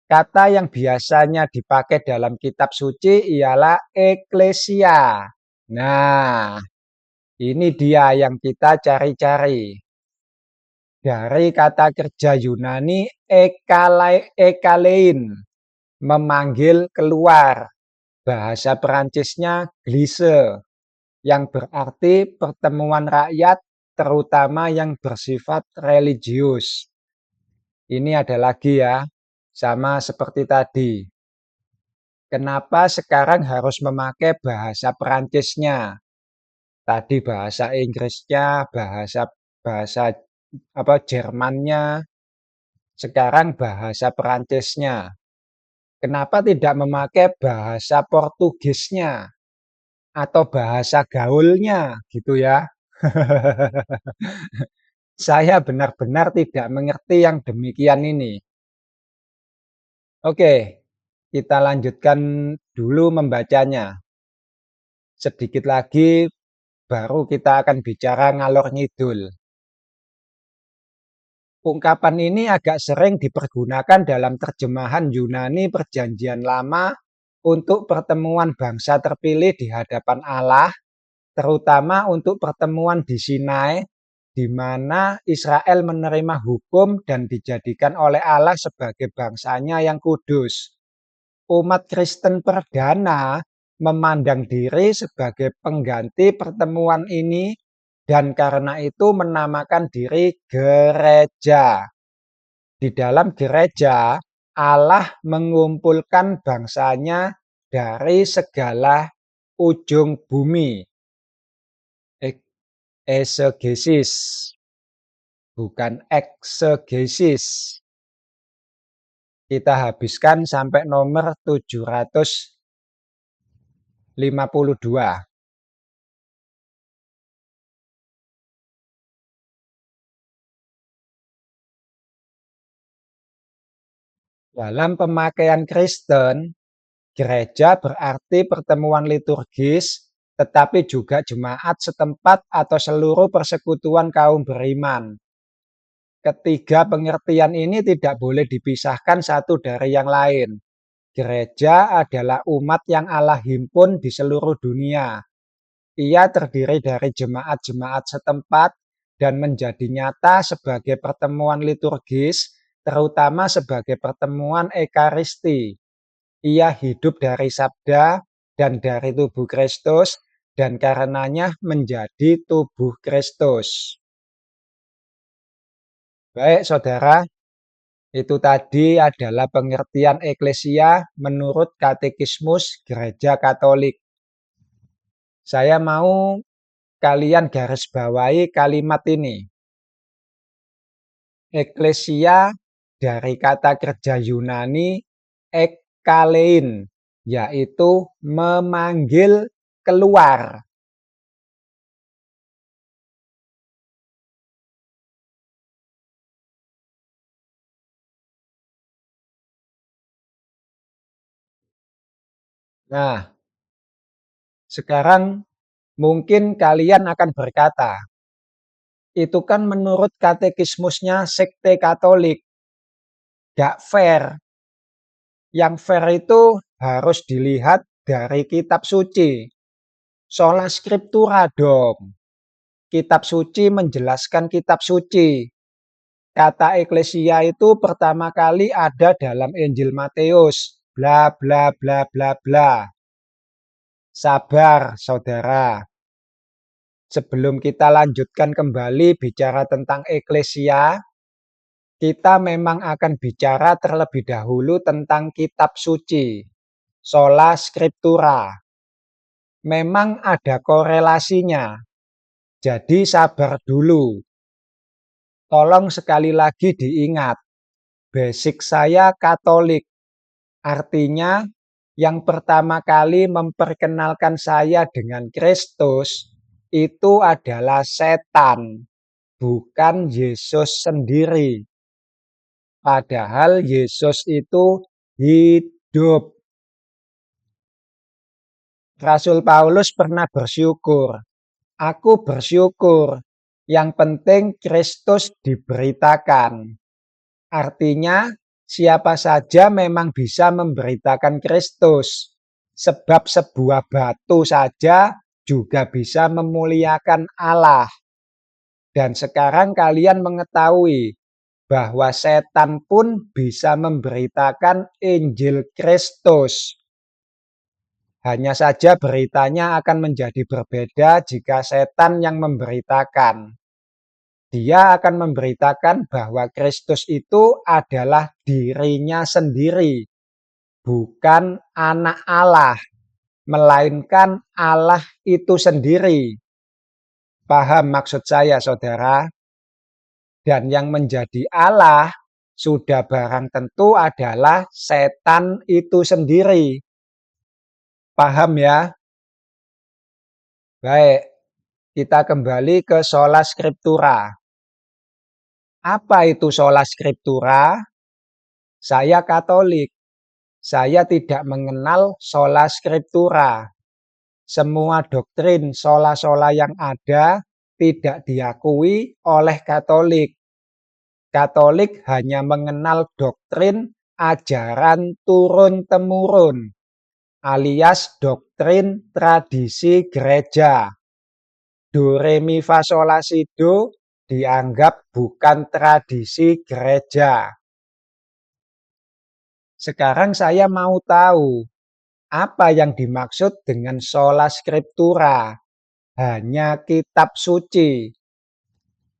Kata yang biasanya dipakai dalam kitab suci ialah eklesia. Nah, ini dia yang kita cari-cari. Dari kata kerja Yunani ekalein, memanggil keluar. Bahasa Perancisnya glisse, yang berarti pertemuan rakyat, terutama yang bersifat religius. Ini ada lagi ya, sama seperti tadi. Kenapa sekarang harus memakai bahasa Perancisnya? Tadi bahasa Inggrisnya, bahasa bahasa Jermannya, sekarang bahasa Perancisnya. Kenapa tidak memakai bahasa Portugisnya atau bahasa gaulnya gitu ya? Saya benar-benar tidak mengerti yang demikian ini. Oke, kita lanjutkan dulu membacanya. Sedikit lagi baru kita akan bicara ngalor ngidul. Ungkapan ini agak sering dipergunakan dalam terjemahan Yunani Perjanjian Lama untuk pertemuan bangsa terpilih di hadapan Allah, terutama untuk pertemuan di Sinai, di mana Israel menerima hukum dan dijadikan oleh Allah sebagai bangsanya yang kudus. Umat Kristen perdana memandang diri sebagai pengganti pertemuan ini dan karena itu menamakan diri gereja. Di dalam gereja, Allah mengumpulkan bangsanya dari segala ujung bumi. Esegesis, bukan eksegesis. Kita habiskan sampai nomor 752. Dalam pemakaian Kristen, gereja berarti pertemuan liturgis, tetapi juga jemaat setempat atau seluruh persekutuan kaum beriman. Ketiga pengertian ini tidak boleh dipisahkan satu dari yang lain. Gereja adalah umat yang Allah himpun di seluruh dunia. Ia terdiri dari jemaat-jemaat setempat dan menjadi nyata sebagai pertemuan liturgis, terutama sebagai pertemuan ekaristi. Ia hidup dari sabda dan dari tubuh Kristus dan karenanya menjadi tubuh Kristus. Baik saudara, itu tadi adalah pengertian eklesia menurut Katekismus Gereja Katolik. Saya mau kalian garis bawahi kalimat ini. Eklesia dari kata kerja Yunani ekkalein, yaitu memanggil keluar. Nah, sekarang mungkin kalian akan berkata, itu kan menurut katekismusnya sekte Katolik, gak fair. Yang fair itu harus dilihat dari kitab suci. Sola Scriptura dong. Kitab suci menjelaskan kitab suci. Kata eklesia itu pertama kali ada dalam Injil Matius. Bla bla bla bla bla. Sabar, saudara. Sebelum kita lanjutkan kembali bicara tentang eklesia, kita memang akan bicara terlebih dahulu tentang kitab suci, sola scriptura. Memang ada korelasinya, jadi sabar dulu. Tolong sekali lagi diingat, basic saya Katolik. Artinya, yang pertama kali memperkenalkan saya dengan Kristus itu adalah setan, bukan Yesus sendiri. Padahal Yesus itu hidup. Rasul Paulus pernah bersyukur. Aku bersyukur. Yang penting Kristus diberitakan. Artinya, siapa saja memang bisa memberitakan Kristus. Sebab sebuah batu saja juga bisa memuliakan Allah. Dan sekarang kalian mengetahui bahwa setan pun bisa memberitakan Injil Kristus. Hanya saja beritanya akan menjadi berbeda jika setan yang memberitakan. Dia akan memberitakan bahwa Kristus itu adalah dirinya sendiri, bukan anak Allah, melainkan Allah itu sendiri. Paham maksud saya, saudara? Dan yang menjadi Allah sudah barang tentu adalah setan itu sendiri. Paham ya? Baik, kita kembali ke sola scriptura. Apa itu sola scriptura? Saya Katolik. Saya tidak mengenal sola scriptura. Semua doktrin sola-sola yang ada tidak diakui oleh Katolik. Katolik hanya mengenal doktrin ajaran turun-temurun, alias doktrin tradisi gereja. Do, re, mi, fa, sol, la, si, do dianggap bukan tradisi gereja. Sekarang saya mau tahu apa yang dimaksud dengan sola scriptura, hanya kitab suci.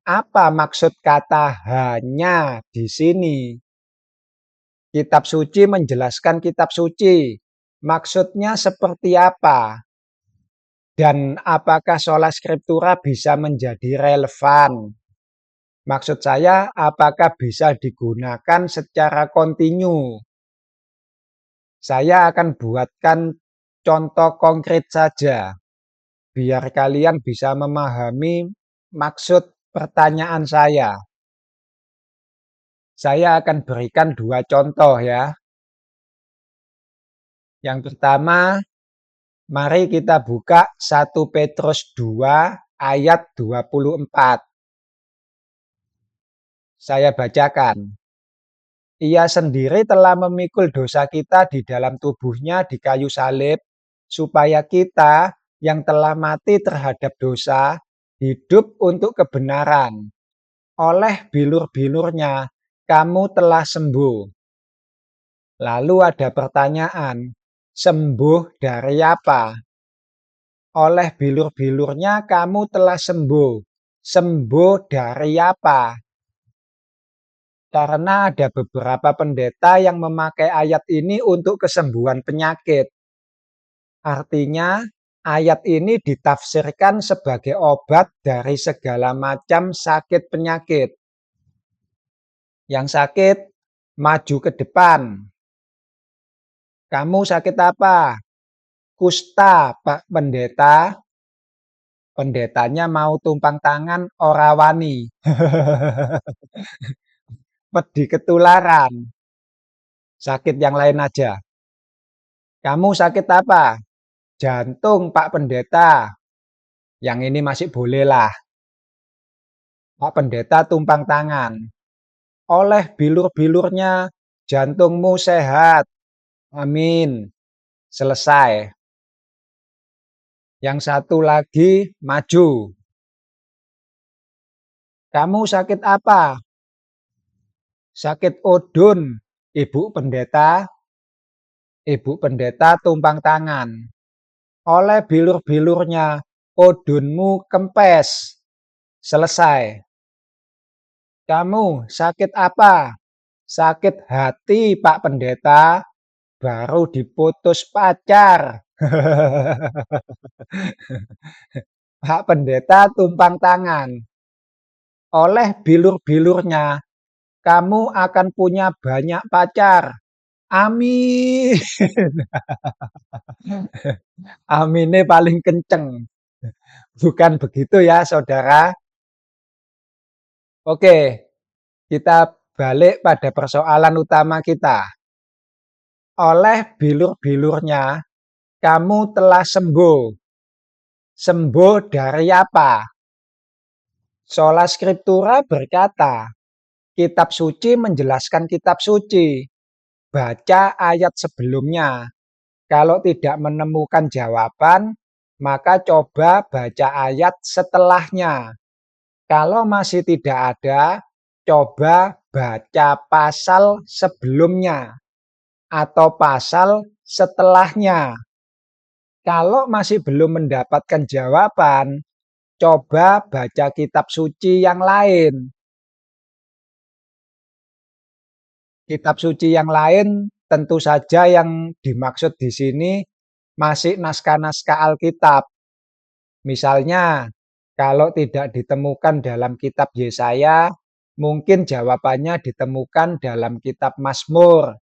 Apa maksud kata hanya di sini? Kitab suci menjelaskan kitab suci. Maksudnya seperti apa? Dan apakah sola scriptura bisa menjadi relevan? Maksud saya, apakah bisa digunakan secara kontinu? Saya akan buatkan contoh konkret saja, biar kalian bisa memahami maksud pertanyaan saya. Saya akan berikan dua contoh ya. Yang pertama, mari kita buka 1 Petrus 2 ayat 24. Saya bacakan. Ia sendiri telah memikul dosa kita di dalam tubuhnya di kayu salib, supaya kita yang telah mati terhadap dosa, hidup untuk kebenaran. Oleh bilur-bilurnya, kamu telah sembuh. Lalu ada pertanyaan, sembuh dari apa? Oleh bilur-bilurnya kamu telah sembuh. Sembuh dari apa? Karena ada beberapa pendeta yang memakai ayat ini untuk kesembuhan penyakit. Artinya, ayat ini ditafsirkan sebagai obat dari segala macam sakit penyakit. Yang sakit, maju ke depan. Kamu sakit apa? Kusta, Pak Pendeta. Pendetanya mau tumpang tangan ora wani. Wedi ketularan. Sakit yang lain aja. Kamu sakit apa? Jantung, Pak Pendeta. Yang ini masih boleh lah. Pak Pendeta tumpang tangan. Oleh bilur-bilurnya, jantungmu sehat. Amin. Selesai. Yang satu lagi, maju. Kamu sakit apa? Sakit udun, Ibu pendeta tumpang tangan. Oleh bilur-bilurnya, udunmu kempes. Selesai. Kamu sakit apa? Sakit hati, Pak Pendeta. Baru diputus pacar. Pak Pendeta tumpang tangan. Oleh bilur-bilurnya, kamu akan punya banyak pacar. Amin. Aminnya paling kenceng. Bukan begitu ya, saudara? Oke, kita balik pada persoalan utama kita. Oleh bilur-bilurnya, kamu telah sembuh. Sembuh dari apa? Sola Scriptura berkata, kitab suci menjelaskan kitab suci. Baca ayat sebelumnya. Kalau tidak menemukan jawaban, maka coba baca ayat setelahnya. Kalau masih tidak ada, coba baca pasal sebelumnya atau pasal setelahnya. Kalau masih belum mendapatkan jawaban, coba baca kitab suci yang lain. Kitab suci yang lain tentu saja yang dimaksud di sini masih naskah-naskah Alkitab. Misalnya, kalau tidak ditemukan dalam kitab Yesaya, mungkin jawabannya ditemukan dalam kitab Mazmur.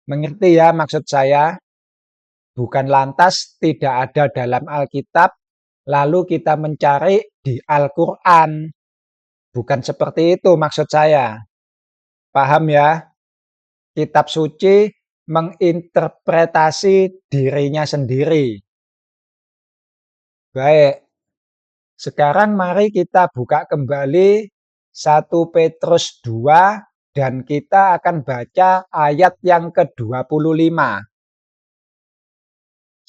Mengerti ya maksud saya? Bukan lantas tidak ada dalam Alkitab, lalu kita mencari di Al-Quran. Bukan seperti itu maksud saya. Paham ya? Kitab suci menginterpretasi dirinya sendiri. Baik, sekarang mari kita buka kembali 1 Petrus 2 dan kita akan baca ayat yang ke-25.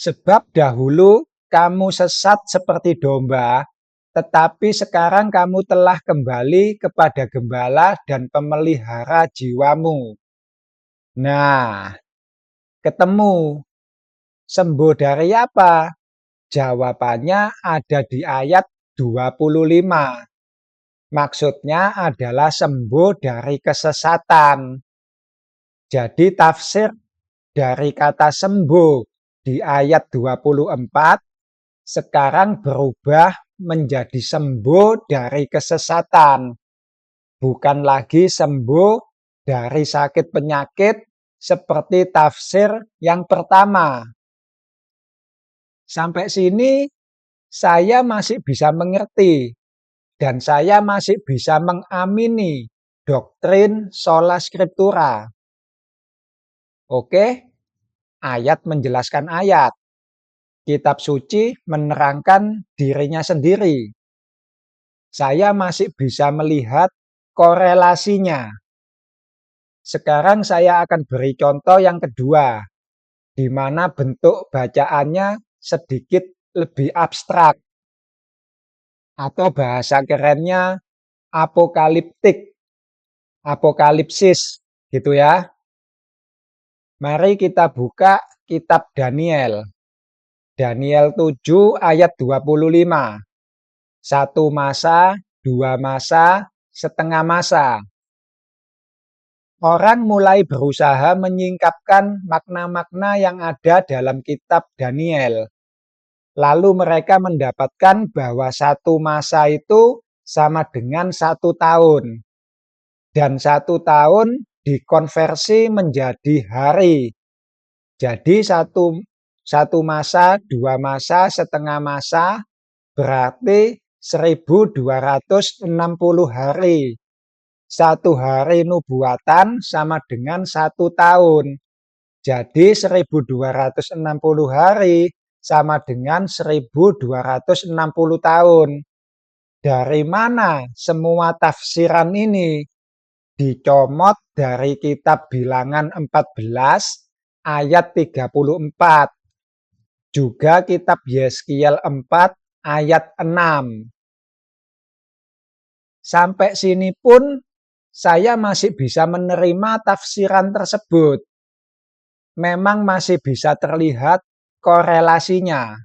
Sebab dahulu kamu sesat seperti domba, tetapi sekarang kamu telah kembali kepada gembala dan pemelihara jiwamu. Nah, ketemu. Sembuh dari apa? Jawabannya ada di ayat 25. Maksudnya adalah sembuh dari kesesatan. Jadi tafsir dari kata sembuh di ayat 24 sekarang berubah menjadi sembuh dari kesesatan. Bukan lagi sembuh dari sakit penyakit seperti tafsir yang pertama. Sampai sini saya masih bisa mengerti dan saya masih bisa mengamini doktrin sola scriptura. Oke, ayat menjelaskan ayat. Kitab suci menerangkan dirinya sendiri. Saya masih bisa melihat korelasinya. Sekarang saya akan beri contoh yang kedua, di mana bentuk bacaannya sedikit lebih abstrak. Atau bahasa kerennya apokaliptik, apokalipsis, gitu ya. Mari kita buka kitab Daniel. Daniel 7 ayat 25. Satu masa, dua masa, setengah masa. Orang mulai berusaha menyingkapkan makna-makna yang ada dalam kitab Daniel. Lalu mereka mendapatkan bahwa satu masa itu sama dengan 1 tahun. Dan 1 tahun dikonversi menjadi hari. Jadi satu masa, dua masa, setengah masa berarti 1260 hari. 1 hari nubuatan sama dengan 1 tahun. Jadi 1260 hari sama dengan 1260 tahun. Dari mana semua tafsiran ini? Dicomot dari kitab Bilangan 14 ayat 34. Juga kitab Yeskiel 4 ayat 6. Sampai sini pun Saya masih bisa menerima tafsiran tersebut. Memang masih bisa terlihat korelasinya.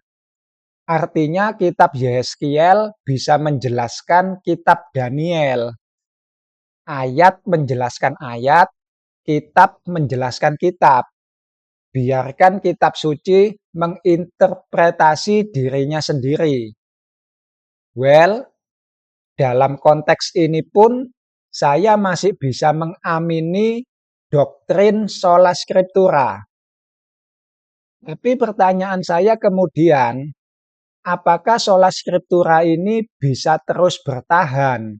Artinya kitab Yehezkiel bisa menjelaskan kitab Daniel. Ayat menjelaskan ayat, kitab menjelaskan kitab. Biarkan kitab suci menginterpretasi dirinya sendiri. Well, dalam konteks ini pun saya masih bisa mengamini doktrin sola scriptura. Tapi pertanyaan saya kemudian, apakah sola scriptura ini bisa terus bertahan?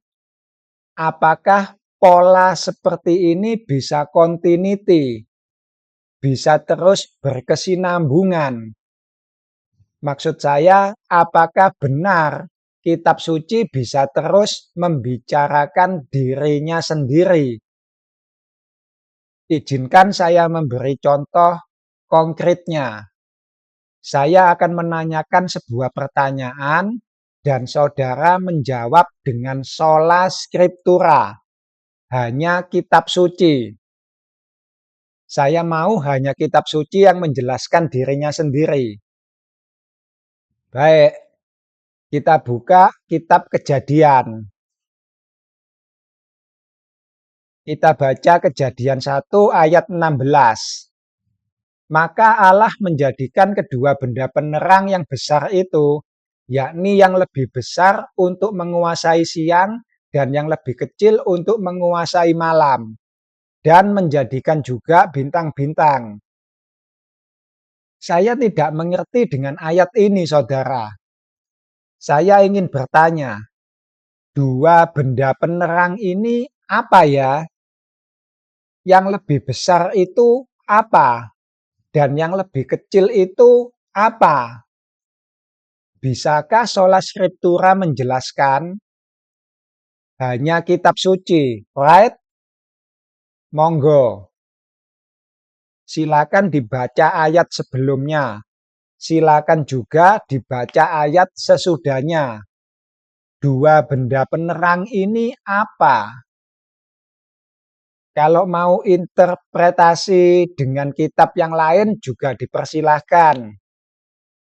Apakah pola seperti ini bisa continuity? Bisa terus berkesinambungan? Maksud saya, apakah benar kitab suci bisa terus membicarakan dirinya sendiri? Izinkan saya memberi contoh konkretnya. Saya akan menanyakan sebuah pertanyaan dan saudara menjawab dengan sola scriptura, hanya kitab suci. Saya mau hanya kitab suci yang menjelaskan dirinya sendiri. Baik, kita buka kitab Kejadian. Kita baca Kejadian 1 ayat 16. Maka Allah menjadikan kedua benda penerang yang besar itu, yakni yang lebih besar untuk menguasai siang dan yang lebih kecil untuk menguasai malam, dan menjadikan juga bintang-bintang. Saya tidak mengerti dengan ayat ini, saudara. Saya ingin bertanya, dua benda penerang ini apa ya? Yang lebih besar itu apa? Dan yang lebih kecil itu apa? Bisakah sola scriptura menjelaskan? Hanya kitab suci, right? Monggo. Silakan dibaca ayat sebelumnya. Silakan juga dibaca ayat sesudahnya. Dua benda penerang ini apa? Kalau mau interpretasi dengan kitab yang lain juga dipersilahkan.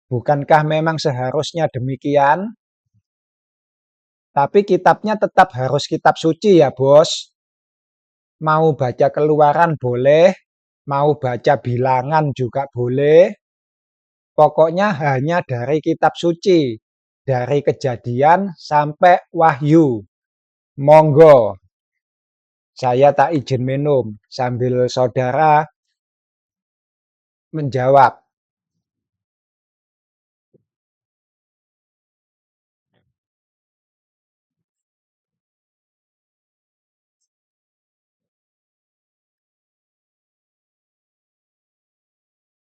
Bukankah memang seharusnya demikian? Tapi kitabnya tetap harus kitab suci ya, Bos. Mau baca Keluaran boleh, mau baca Bilangan juga boleh. Pokoknya hanya dari kitab suci, dari Kejadian sampai Wahyu. Monggo. Saya tak izin minum sambil saudara menjawab.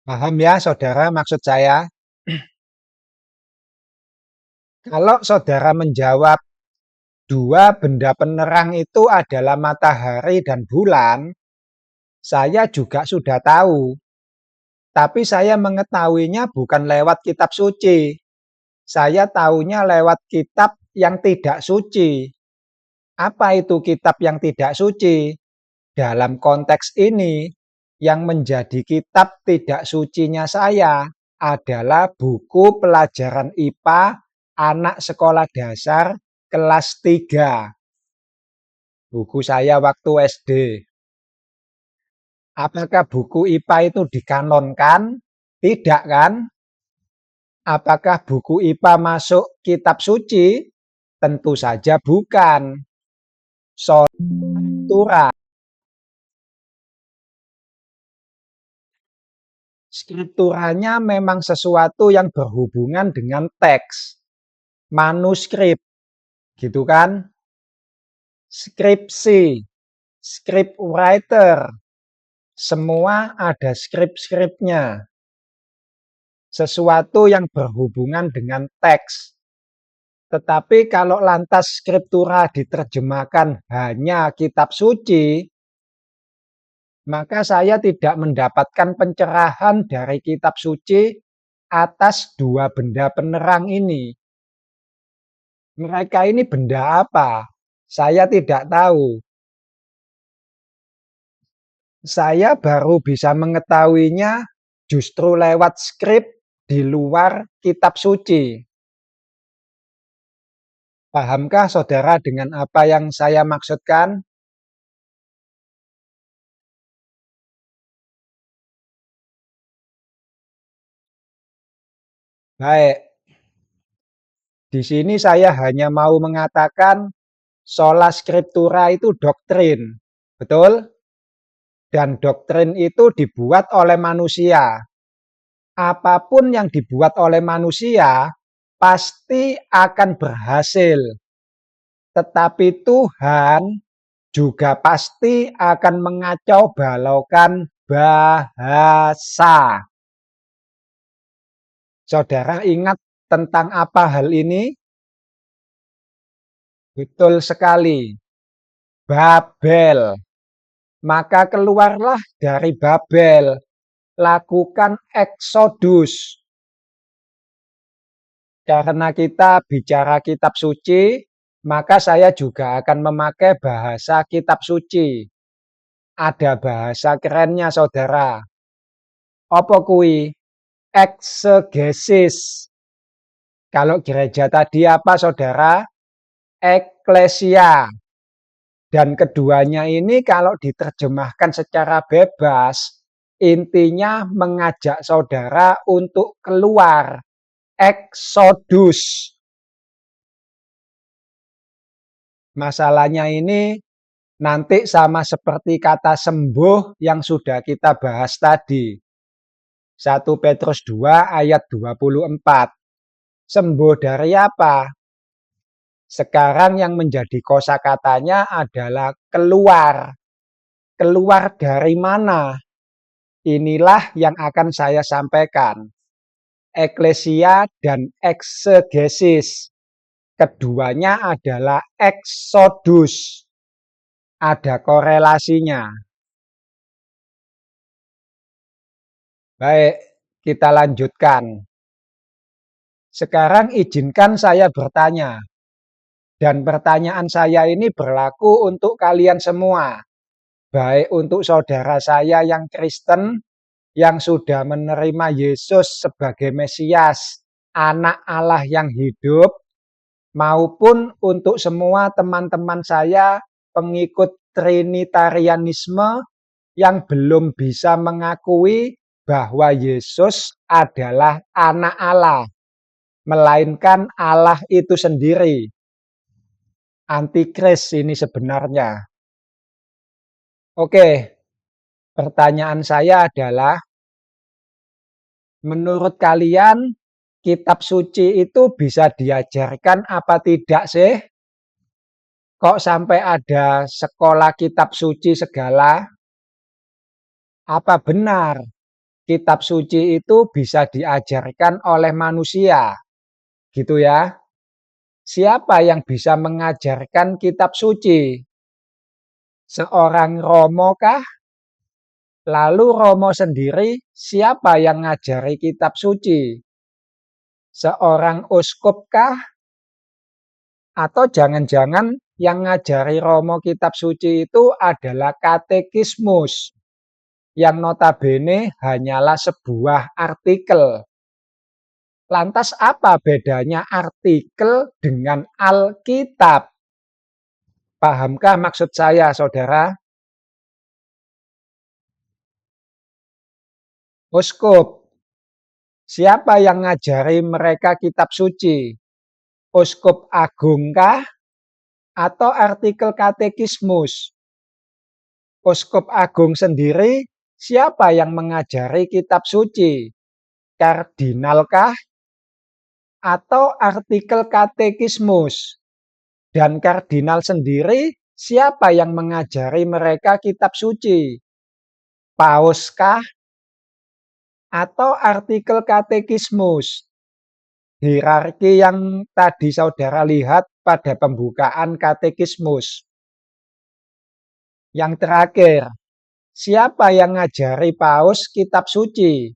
Paham ya saudara maksud saya? Kalau saudara menjawab dua benda penerang itu adalah matahari dan bulan, saya juga sudah tahu. Tapi saya mengetahuinya bukan lewat kitab suci. Saya tahunya lewat kitab yang tidak suci. Apa itu kitab yang tidak suci? Dalam konteks ini, yang menjadi kitab tidak sucinya saya adalah buku pelajaran IPA anak sekolah dasar kelas 3. Buku saya waktu SD. Apakah buku IPA itu dikanonkan? Tidak kan? Apakah buku IPA masuk kitab suci? Tentu saja bukan. Sola Skripturanya memang sesuatu yang berhubungan dengan teks, manuskrip, gitu kan? Skripsi, script writer, semua ada skrip-skripnya. Sesuatu yang berhubungan dengan teks. Tetapi kalau lantas skriptura diterjemahkan hanya kitab suci, maka saya tidak mendapatkan pencerahan dari kitab suci atas dua benda penerang ini. Mereka ini benda apa? Saya tidak tahu. Saya baru bisa mengetahuinya justru lewat skrip di luar kitab suci. Pahamkah saudara dengan apa yang saya maksudkan? Baik, di sini saya hanya mau mengatakan sola scriptura itu doktrin. Betul? Dan doktrin itu dibuat oleh manusia. Apapun yang dibuat oleh manusia pasti akan berhasil. Tetapi Tuhan juga pasti akan mengacau balaukan bahasa. Saudara ingat tentang apa hal ini? Betul sekali, Babel. Maka keluarlah dari Babel, lakukan eksodus. Karena kita bicara kitab suci, maka saya juga akan memakai bahasa kitab suci. Ada bahasa kerennya, saudara. Apa kui? Eksegesis. Kalau gereja tadi apa, saudara? Eklesia. Dan keduanya ini kalau diterjemahkan secara bebas, intinya mengajak saudara untuk keluar. Eksodus. Masalahnya ini nanti sama seperti kata sembuh yang sudah kita bahas tadi. 1 Petrus 2 ayat 24. Sembuh dari apa? Sekarang yang menjadi kosakatanya adalah keluar. Keluar dari mana? Inilah yang akan saya sampaikan. Eklesia dan eksegesis. Keduanya adalah eksodus. Ada korelasinya. Baik, kita lanjutkan. Sekarang izinkan saya bertanya. Dan pertanyaan saya ini berlaku untuk kalian semua. Baik untuk saudara saya yang Kristen, yang sudah menerima Yesus sebagai Mesias, anak Allah yang hidup, maupun untuk semua teman-teman saya pengikut Trinitarianisme yang belum bisa mengakui bahwa Yesus adalah anak Allah, melainkan Allah itu sendiri. Antikris ini sebenarnya. Oke, pertanyaan saya adalah, menurut kalian kitab suci itu bisa diajarkan apa tidak sih? Kok sampai ada sekolah kitab suci segala? Apa benar kitab suci itu bisa diajarkan oleh manusia? Gitu ya. Siapa yang bisa mengajarkan kitab suci? Seorang Romo kah? Lalu Romo sendiri siapa yang ngajari kitab suci? Seorang uskup kah? Atau jangan-jangan yang ngajari Romo kitab suci itu adalah katekismus yang notabene hanyalah sebuah artikel. Lantas apa bedanya artikel dengan Alkitab? Pahamkah maksud saya, saudara? Uskup. Siapa yang ngajari mereka kitab suci? Uskup Agung kah? Atau artikel katekismus? Uskup Agung sendiri siapa yang mengajari kitab suci? Kardinal kah? Atau artikel katekismus? Dan kardinal sendiri siapa yang mengajari mereka kitab suci? Paus kah? Atau artikel katekismus? Hierarki yang tadi saudara lihat pada pembukaan katekismus. Yang terakhir, siapa yang ngajari Paus kitab suci?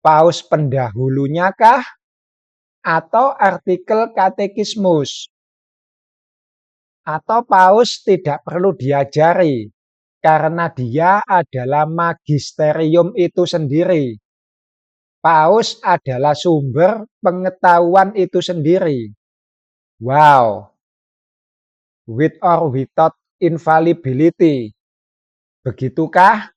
Paus pendahulunya kah? Atau artikel katekismus? Atau Paus tidak perlu diajari? karena dia adalah magisterium itu sendiri. Paus adalah sumber pengetahuan itu sendiri. Wow, with or without infallibility. Begitukah?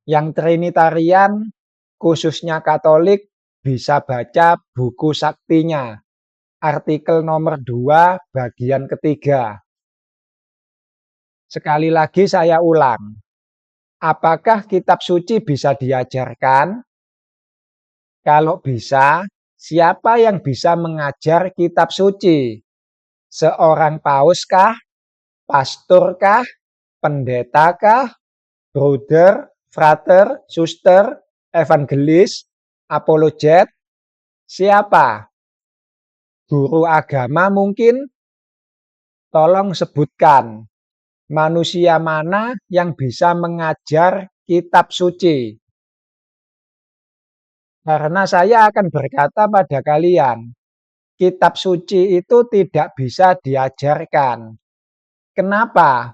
Yang Trinitarian, khususnya Katolik, bisa baca buku saktinya, artikel nomor 2, bagian ketiga. Sekali lagi saya ulang, apakah kitab suci bisa diajarkan? Kalau bisa, siapa yang bisa mengajar kitab suci? Seorang paus kah? Pastor kah? Pendeta kah? Bruder, frater, suster, evangelis, apologet? Siapa? Guru agama mungkin? Tolong sebutkan, manusia mana yang bisa mengajar kitab suci? Karena saya akan berkata pada kalian, kitab suci itu tidak bisa diajarkan. Kenapa?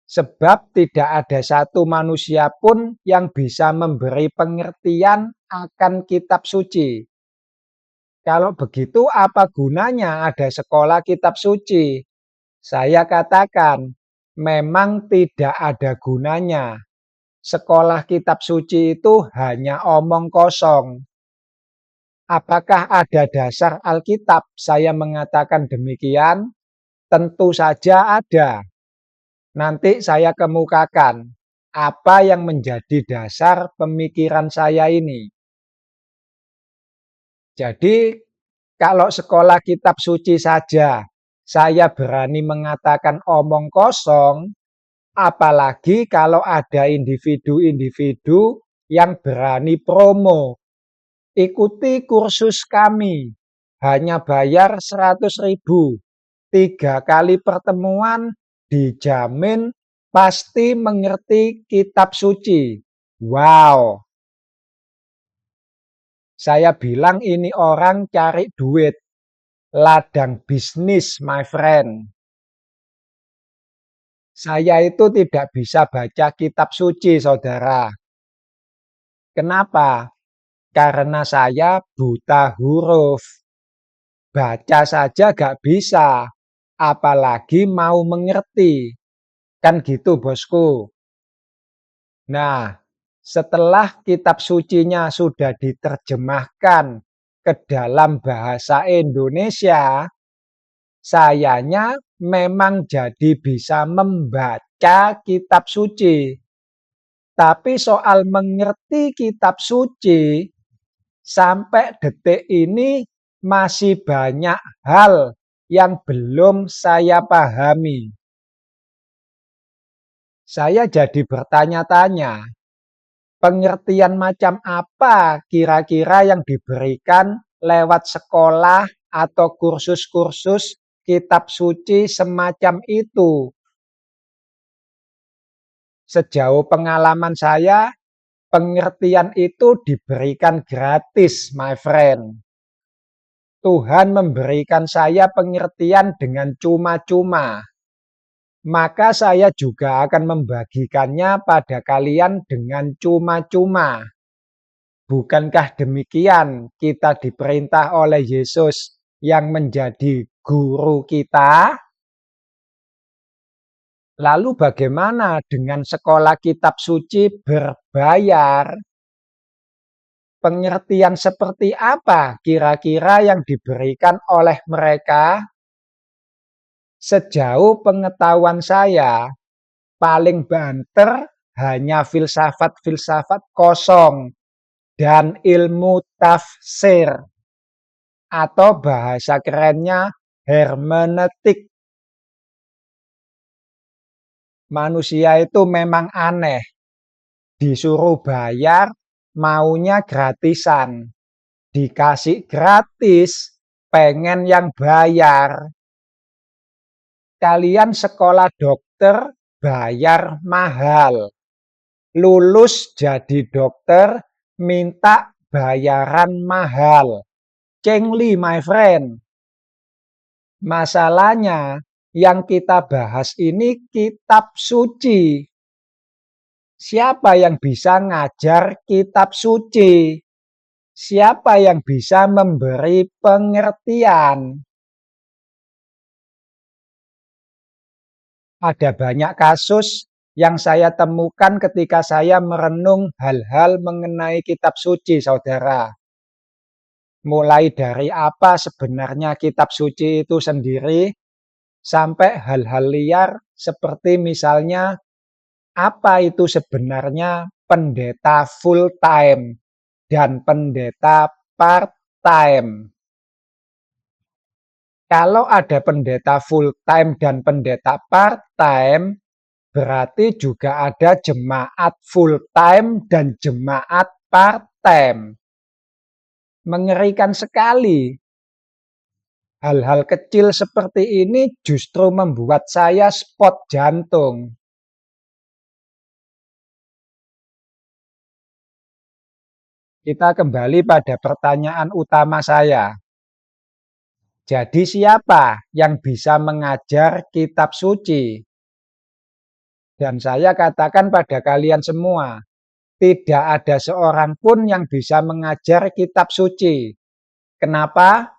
Sebab tidak ada satu manusia pun yang bisa memberi pengertian akan kitab suci. Kalau begitu, apa gunanya ada sekolah kitab suci? Saya katakan, memang tidak ada gunanya. Sekolah kitab suci itu hanya omong kosong. Apakah ada dasar Alkitab saya mengatakan demikian? Tentu saja ada. Nanti saya kemukakan apa yang menjadi dasar pemikiran saya ini. Jadi, kalau sekolah kitab suci saja saya berani mengatakan omong kosong, apalagi kalau ada individu-individu yang berani promo. Ikuti kursus kami, hanya bayar 100.000. 3 kali pertemuan dijamin pasti mengerti kitab suci. Wow, saya bilang ini orang cari duit, ladang bisnis, my friend. Saya itu tidak bisa baca kitab suci, saudara. Kenapa? Karena saya buta huruf. Baca saja gak bisa, apalagi mau mengerti. Kan gitu, bosku. Nah, setelah kitab sucinya sudah diterjemahkan ke dalam bahasa Indonesia, sayanya memang jadi bisa membaca kitab suci. Tapi soal mengerti kitab suci, sampai detik ini masih banyak hal yang belum saya pahami. Saya jadi bertanya-tanya, pengertian macam apa kira-kira yang diberikan lewat sekolah atau kursus-kursus kitab suci semacam itu? Sejauh pengalaman saya, pengertian itu diberikan gratis, my friend. Tuhan memberikan saya pengertian dengan cuma-cuma. Maka saya juga akan membagikannya pada kalian dengan cuma-cuma. Bukankah demikian kita diperintah oleh Yesus yang menjadi guru kita? Lalu bagaimana dengan sekolah kitab suci berbayar? Pengertian seperti apa kira-kira yang diberikan oleh mereka? Sejauh pengetahuan saya, paling banter hanya filsafat-filsafat kosong dan ilmu tafsir, atau bahasa kerennya hermeneutik. Manusia itu memang aneh, disuruh bayar, maunya gratisan. Dikasih gratis, pengen yang bayar. Kalian sekolah dokter, bayar mahal. Lulus jadi dokter, minta bayaran mahal. Cengli, my friend. Masalahnya, Yang kita bahas ini kitab suci. Siapa yang bisa ngajar kitab suci? Siapa yang bisa memberi pengertian? Ada banyak kasus yang saya temukan ketika saya merenung hal-hal mengenai kitab suci, saudara. Mulai dari apa sebenarnya kitab suci itu sendiri, sampai hal-hal liar seperti misalnya apa itu sebenarnya pendeta full time dan pendeta part time. Kalau ada pendeta full time dan pendeta part time, berarti juga ada jemaat full time dan jemaat part time. Mengerikan sekali. Hal-hal kecil seperti ini justru membuat saya spot jantung. Kita kembali pada pertanyaan utama saya. Jadi siapa yang bisa mengajar kitab suci? Dan saya katakan pada kalian semua, tidak ada seorang pun yang bisa mengajar kitab suci. Kenapa?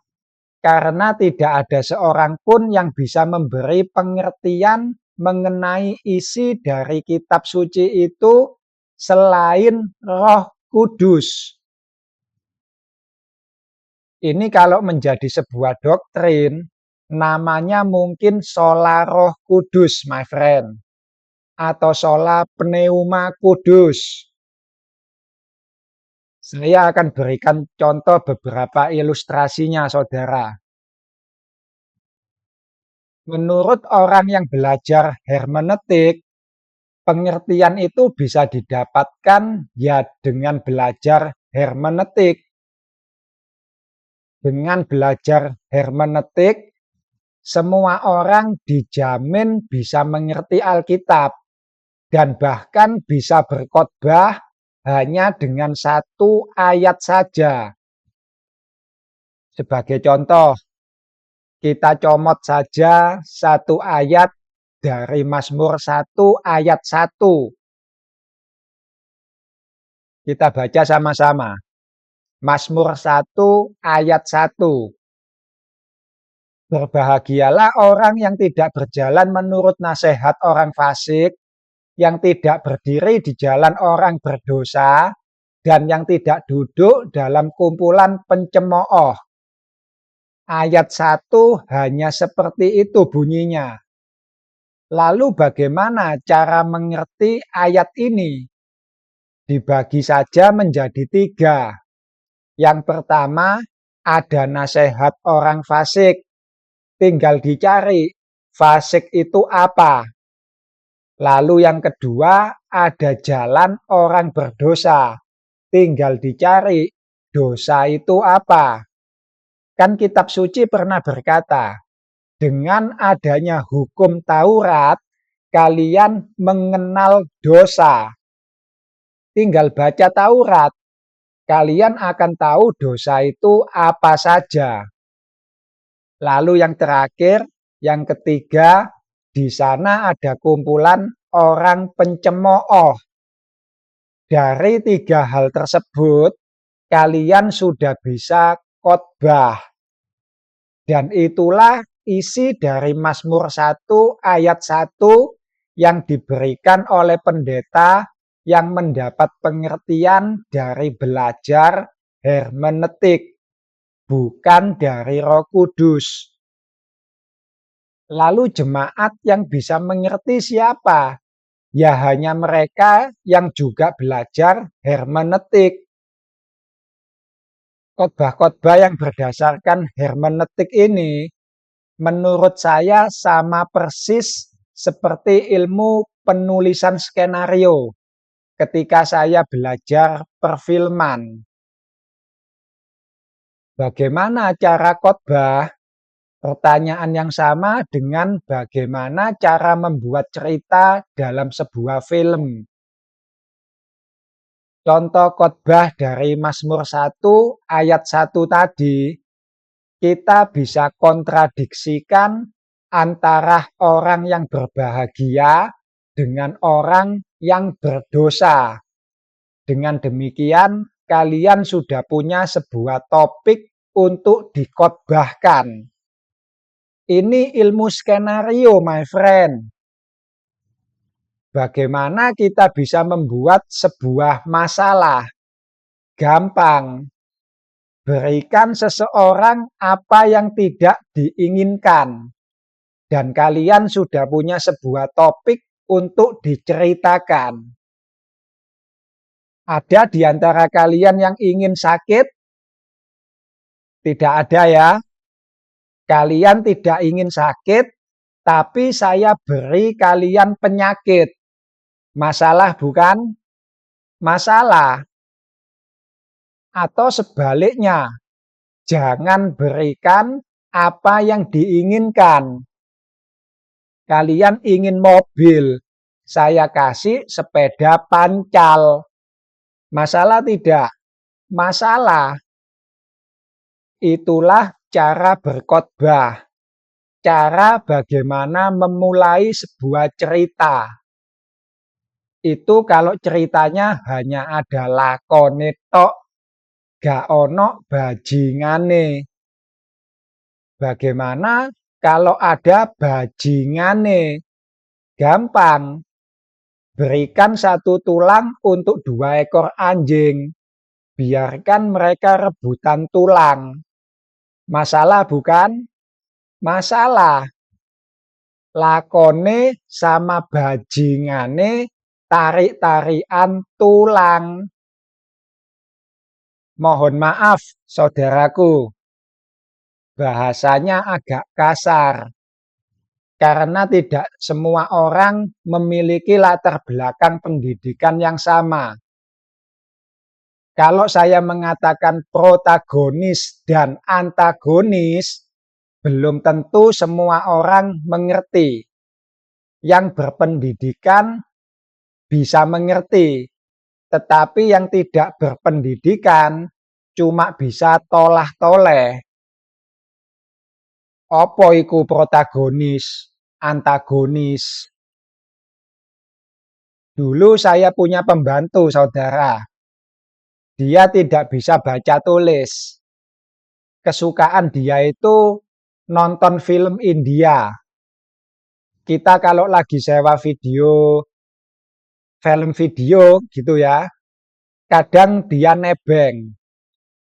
Karena tidak ada seorang pun yang bisa memberi pengertian mengenai isi dari kitab suci itu selain Roh Kudus. Ini kalau menjadi sebuah doktrin, namanya mungkin sola Roh Kudus, my friend, atau sola pneuma kudus. Saya akan berikan contoh beberapa ilustrasinya, saudara. Menurut orang yang belajar hermeneutik, pengertian itu bisa didapatkan ya dengan belajar hermeneutik. Dengan belajar hermeneutik, semua orang dijamin bisa mengerti Alkitab dan bahkan bisa berkhotbah hanya dengan satu ayat saja. Sebagai contoh, kita comot saja satu ayat dari Mazmur 1 ayat 1. Kita baca sama-sama. Mazmur 1 ayat 1. Berbahagialah orang yang tidak berjalan menurut nasihat orang fasik, yang tidak berdiri di jalan orang berdosa, dan yang tidak duduk dalam kumpulan pencemooh. Ayat 1 hanya seperti itu bunyinya. Lalu bagaimana cara mengerti ayat ini? Dibagi saja menjadi 3. Yang pertama, ada nasihat orang fasik. Tinggal dicari, fasik itu apa? Lalu yang kedua, ada jalan orang berdosa. Tinggal dicari, dosa itu apa? Kan kitab suci pernah berkata, dengan adanya hukum Taurat, kalian mengenal dosa. Tinggal baca Taurat, kalian akan tahu dosa itu apa saja. Lalu yang terakhir, yang ketiga, di sana ada kumpulan orang pencemooh. Dari 3 hal tersebut, kalian sudah bisa khotbah. Dan itulah isi dari Mazmur 1 ayat 1 yang diberikan oleh pendeta yang mendapat pengertian dari belajar hermeneutik, bukan dari Roh Kudus. Lalu jemaat yang bisa mengerti siapa? Ya hanya mereka yang juga belajar hermeneutik. Khotbah-khotbah yang berdasarkan hermeneutik ini menurut saya sama persis seperti ilmu penulisan skenario ketika saya belajar perfilman. Bagaimana cara khotbah? Pertanyaan yang sama dengan bagaimana cara membuat cerita dalam sebuah film. Contoh khotbah dari Mazmur 1 ayat 1 tadi, kita bisa kontradiksikan antara orang yang berbahagia dengan orang yang berdosa. Dengan demikian, kalian sudah punya sebuah topik untuk dikhotbahkan. Ini ilmu skenario, my friend. Bagaimana kita bisa membuat sebuah masalah? Gampang. Berikan seseorang apa yang tidak diinginkan. Dan kalian sudah punya sebuah topik untuk diceritakan. Ada di antara kalian yang ingin sakit? Tidak ada ya. Kalian tidak ingin sakit, tapi saya beri kalian penyakit. Masalah bukan? Masalah. Atau sebaliknya, jangan berikan apa yang diinginkan. Kalian ingin mobil, saya kasih sepeda pancal. Masalah tidak? Masalah. Itulah cara berkhotbah. Cara bagaimana memulai sebuah cerita. Itu kalau ceritanya hanya ada lakone tok, gak ono bajingane. Bagaimana kalau ada bajingane? Gampang. Berikan satu tulang untuk 2 ekor anjing. Biarkan mereka rebutan tulang. Masalah bukan? Masalah. Lakone sama bajingane tarik-tarikan tulang. Mohon maaf, saudaraku. Bahasanya agak kasar. Karena tidak semua orang memiliki latar belakang pendidikan yang sama. Kalau saya mengatakan protagonis dan antagonis, belum tentu semua orang mengerti. Yang berpendidikan bisa mengerti, tetapi yang tidak berpendidikan cuma bisa tolah-toleh. Apa iku protagonis, antagonis? Dulu saya punya pembantu, saudara. Dia tidak bisa baca tulis. Kesukaan dia itu nonton film India. Kita kalau lagi sewa video, film video gitu ya, kadang dia nebeng.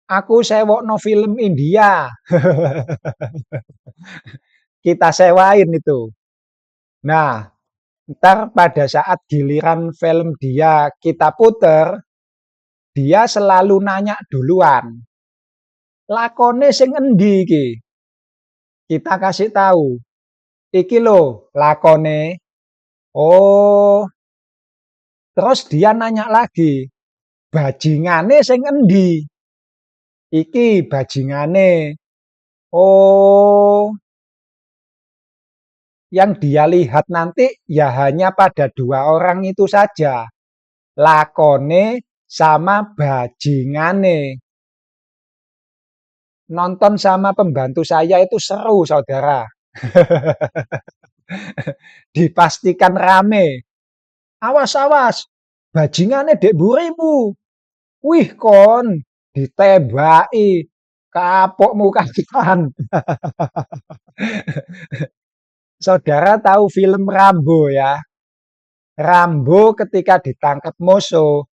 Aku sewokno film India. Kita sewain itu. Nah, ntar pada saat giliran film dia kita puter, dia selalu nanya duluan. Lakone sing endi iki? Kita kasih tahu. Iki lo lakone. Oh, terus dia nanya lagi. Bajingane sing endi? Iki bajingane. Oh, yang dia lihat nanti ya hanya pada 2 orang itu saja. Lakone sama bajingane. Nonton sama pembantu saya itu seru, saudara. Dipastikan rame. Awas, awas, bajingane dek burimu. Wih kon, ditembaki. Kapokmu kakian. Saudara tahu film Rambo ya? Rambo ketika ditangkap musuh,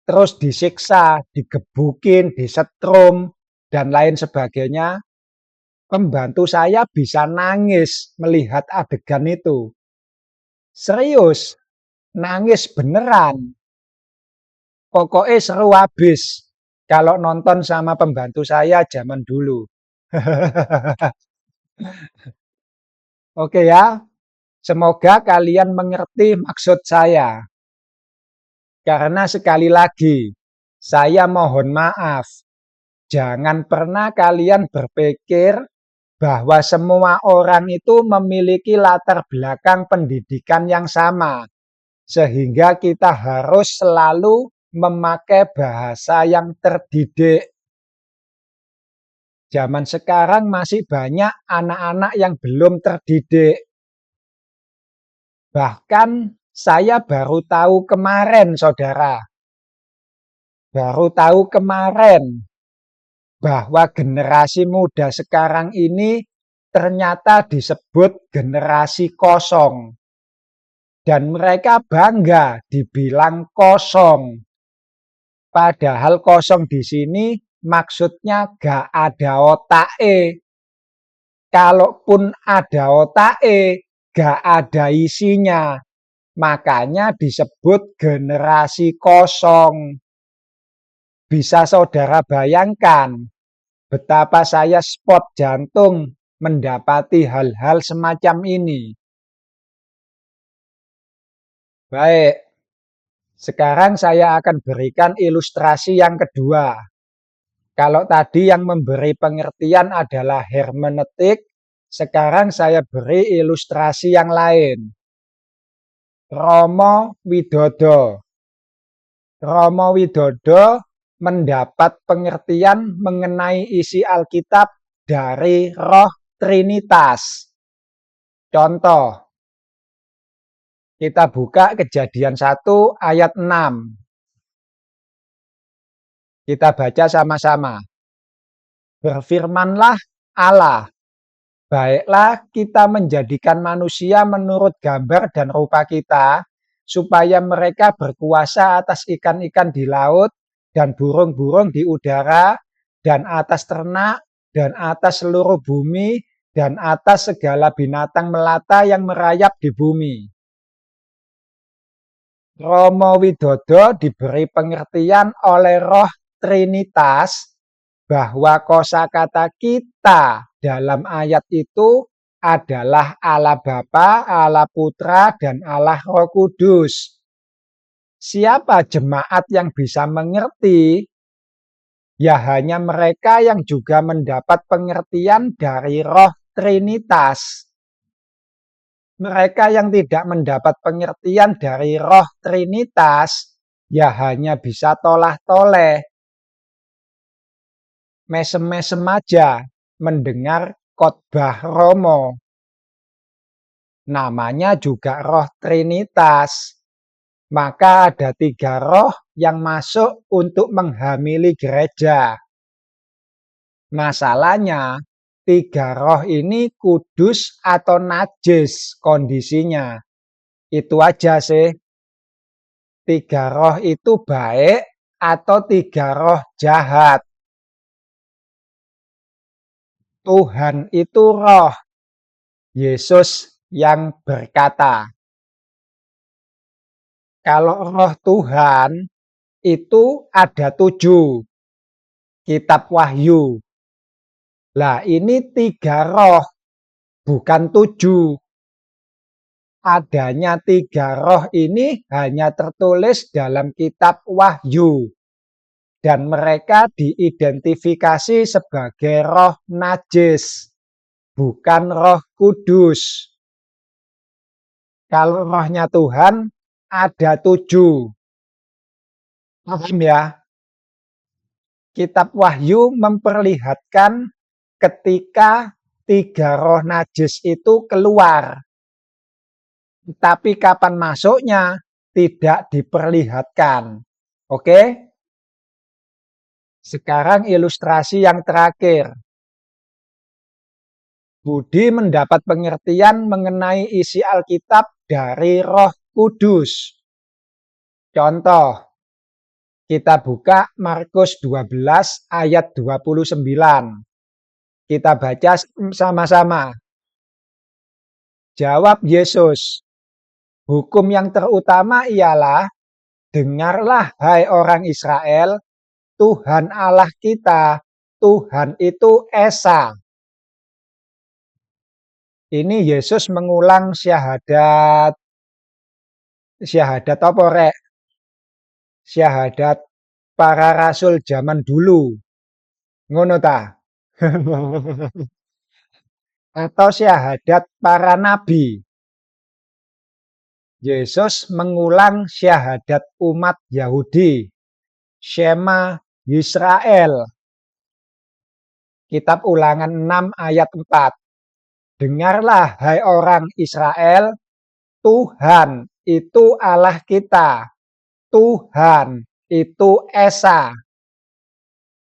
terus disiksa, digebukin, disetrum, dan lain sebagainya. Pembantu saya bisa nangis melihat adegan itu. Serius, nangis beneran. Pokoknya seru habis kalau nonton sama pembantu saya zaman dulu. Oke ya, semoga kalian mengerti maksud saya. Karena sekali lagi, saya mohon maaf. Jangan pernah kalian berpikir bahwa semua orang itu memiliki latar belakang pendidikan yang sama. Sehingga kita harus selalu memakai bahasa yang terdidik. Zaman sekarang masih banyak anak-anak yang belum terdidik. Bahkan saya baru tahu kemarin, saudara. Baru tahu kemarin bahwa generasi muda sekarang ini ternyata disebut generasi kosong. Dan mereka bangga dibilang kosong. Padahal kosong di sini maksudnya gak ada otak. Kalaupun ada otak, gak ada isinya. Makanya disebut generasi kosong. Bisa saudara bayangkan betapa saya spot jantung mendapati hal-hal semacam ini. Baik, sekarang saya akan berikan ilustrasi yang kedua. Kalau tadi yang memberi pengertian adalah hermeneutik, sekarang saya beri ilustrasi yang lain. Romo Widodo. Romo Widodo mendapat pengertian mengenai isi Alkitab dari Roh Trinitas. Contoh, kita buka Kejadian 1 ayat 6. Kita baca sama-sama. Berfirmanlah Allah, baiklah kita menjadikan manusia menurut gambar dan rupa kita, supaya mereka berkuasa atas ikan-ikan di laut dan burung-burung di udara, dan atas ternak, dan atas seluruh bumi, dan atas segala binatang melata yang merayap di bumi. Romo Widodo diberi pengertian oleh Roh Trinitas bahwa kosakata kita dalam ayat itu adalah Allah Bapa, Allah Putra, dan Allah Roh Kudus. Siapa jemaat yang bisa mengerti? Ya hanya mereka yang juga mendapat pengertian dari Roh Trinitas. Mereka yang tidak mendapat pengertian dari Roh Trinitas, ya hanya bisa tolah-toleh, mesem-mesem aja mendengar khotbah Romo. Namanya juga Roh Trinitas. Maka ada 3 roh yang masuk untuk menghamili gereja. Masalahnya, 3 roh ini kudus atau najis kondisinya. Itu aja sih. 3 roh itu baik atau 3 roh jahat. Tuhan itu roh. Yesus yang berkata. Kalau roh Tuhan itu ada 7. Kitab Wahyu. Lah ini 3 roh, bukan 7. Adanya 3 roh ini hanya tertulis dalam kitab Wahyu. Dan mereka diidentifikasi sebagai roh najis, bukan roh kudus. Kalau rohnya Tuhan ada 7. Paham ya? Kitab Wahyu memperlihatkan ketika 3 roh najis itu keluar. Tapi kapan masuknya tidak diperlihatkan. Oke? Sekarang ilustrasi yang terakhir. Budi mendapat pengertian mengenai isi Alkitab dari Roh Kudus. Contoh, kita buka Markus 12 ayat 29. Kita baca sama-sama. Jawab Yesus, hukum yang terutama ialah, dengarlah hai orang Israel, Tuhan Allah kita, Tuhan itu Esa. Ini Yesus mengulang syahadat apa rek? Syahadat para rasul zaman dulu. Ngono ta? Atau syahadat para nabi. Yesus mengulang syahadat umat Yahudi. Shema Yisrael. Kitab Ulangan 6 ayat 4. Dengarlah hai orang Israel, Tuhan itu Allah kita. Tuhan itu Esa.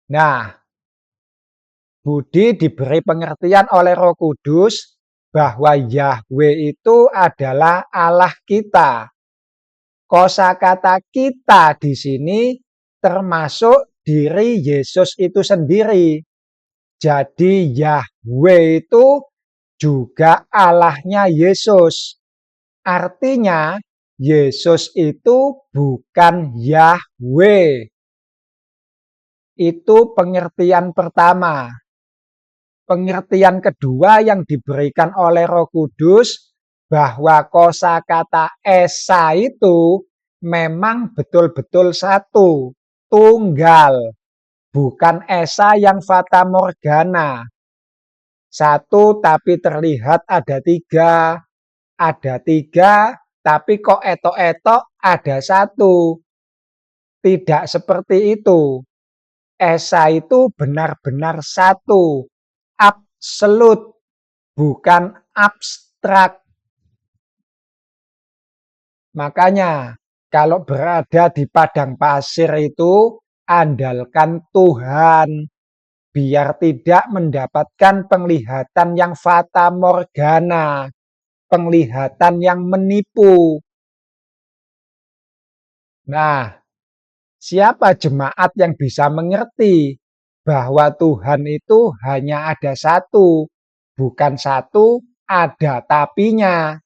Nah, Budi diberi pengertian oleh Roh Kudus bahwa Yahweh itu adalah Allah kita. Kosakata kita di sini termasuk diri Yesus itu sendiri. Jadi Yahweh itu juga Allahnya Yesus. Artinya Yesus itu bukan Yahweh. Itu pengertian pertama. Pengertian kedua yang diberikan oleh Roh Kudus bahwa kosakata Esa itu memang betul-betul satu, tunggal. Bukan Esa yang fata morgana. Satu tapi terlihat ada tiga. Ada tiga tapi kok etok-etok ada satu. Tidak seperti itu. Esa itu benar-benar satu. Absolut. Bukan abstrak. Makanya kalau berada di padang pasir itu andalkan Tuhan. Biar tidak mendapatkan penglihatan yang fata morgana, penglihatan yang menipu. Nah, siapa jemaat yang bisa mengerti bahwa Tuhan itu hanya ada satu, bukan satu, ada tapinya.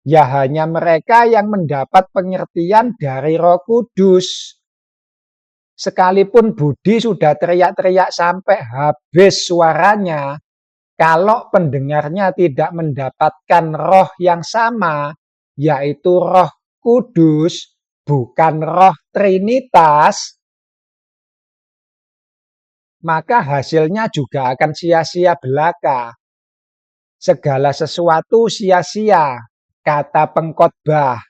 Ya hanya mereka yang mendapat pengertian dari Roh Kudus. Sekalipun Budi sudah teriak-teriak sampai habis suaranya, kalau pendengarnya tidak mendapatkan roh yang sama, yaitu Roh Kudus, bukan Roh Trinitas, maka hasilnya juga akan sia-sia belaka. Segala sesuatu sia-sia, kata pengkhotbah.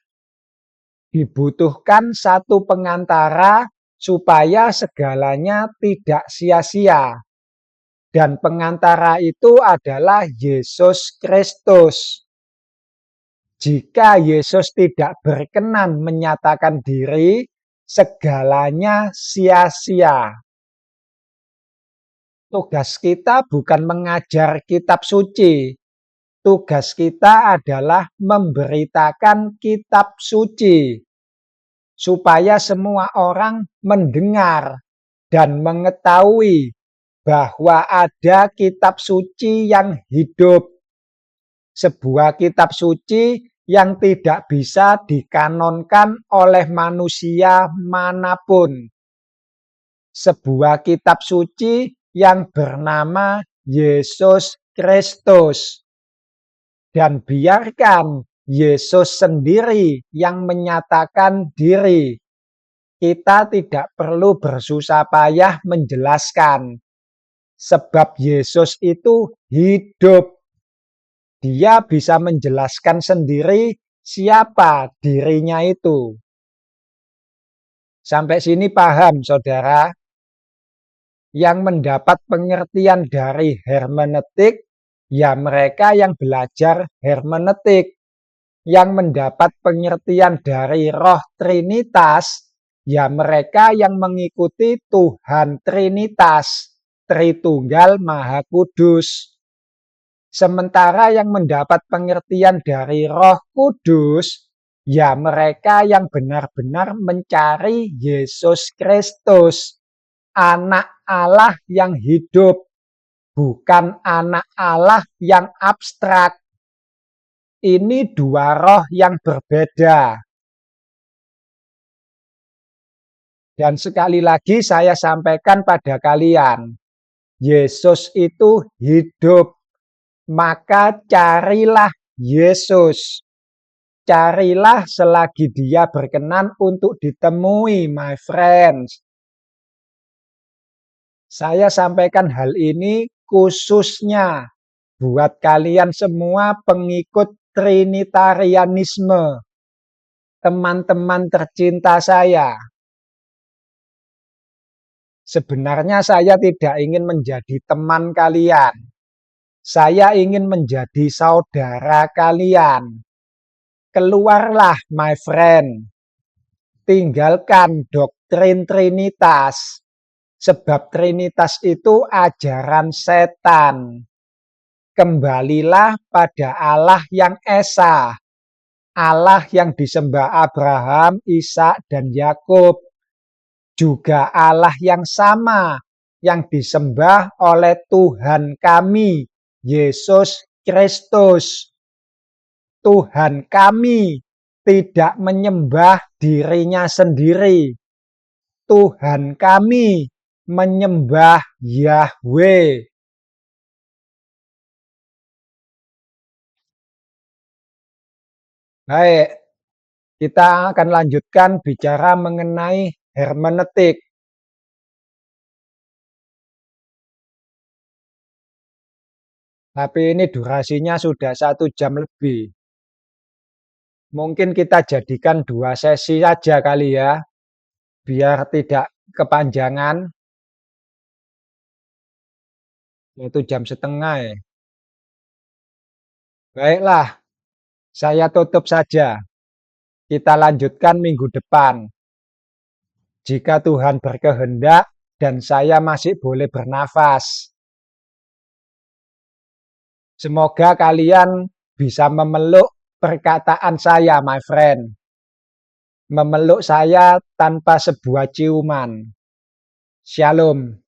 Dibutuhkan satu pengantara supaya segalanya tidak sia-sia. Dan pengantara itu adalah Yesus Kristus. Jika Yesus tidak berkenan menyatakan diri, segalanya sia-sia. Tugas kita bukan mengajar kitab suci. Tugas kita adalah memberitakan kitab suci. Supaya semua orang mendengar dan mengetahui bahwa ada kitab suci yang hidup. Sebuah kitab suci yang tidak bisa dikanonkan oleh manusia manapun. Sebuah kitab suci yang bernama Yesus Kristus. Dan biarkan Yesus sendiri yang menyatakan diri. Kita tidak perlu bersusah payah menjelaskan. Sebab Yesus itu hidup. Dia bisa menjelaskan sendiri siapa dirinya itu. Sampai sini paham, saudara? Yang mendapat pengertian dari hermeneutik, ya mereka yang belajar hermeneutik. Yang mendapat pengertian dari Roh Trinitas, ya mereka yang mengikuti Tuhan Trinitas, Tritunggal Maha Kudus. Sementara yang mendapat pengertian dari Roh Kudus, ya mereka yang benar-benar mencari Yesus Kristus, Anak Allah yang hidup, bukan anak Allah yang abstrak. Ini dua roh yang berbeda. Dan sekali lagi saya sampaikan pada kalian, Yesus itu hidup. Maka carilah Yesus. Carilah selagi dia berkenan untuk ditemui, my friends. Saya sampaikan hal ini khususnya buat kalian semua pengikut Trinitarianisme, teman-teman tercinta saya. Sebenarnya saya tidak ingin menjadi teman kalian. Saya ingin menjadi saudara kalian. Keluarlah, my friend. Tinggalkan doktrin Trinitas. Sebab Trinitas itu ajaran setan. Kembalilah pada Allah yang esa. Allah yang disembah Abraham, Ishak, dan Yakub. Juga Allah yang sama yang disembah oleh Tuhan kami, Yesus Kristus. Tuhan kami tidak menyembah dirinya sendiri. Tuhan kami menyembah Yahweh. Baik, kita akan lanjutkan bicara mengenai hermeneutik. Tapi ini durasinya sudah 1 jam lebih. Mungkin kita jadikan 2 sesi saja kali ya, biar tidak kepanjangan. Yaitu jam setengah ya. Baiklah, saya tutup saja. Kita lanjutkan minggu depan. Jika Tuhan berkehendak dan saya masih boleh bernafas. Semoga kalian bisa memeluk perkataan saya, my friend. Memeluk saya tanpa sebuah ciuman. Shalom.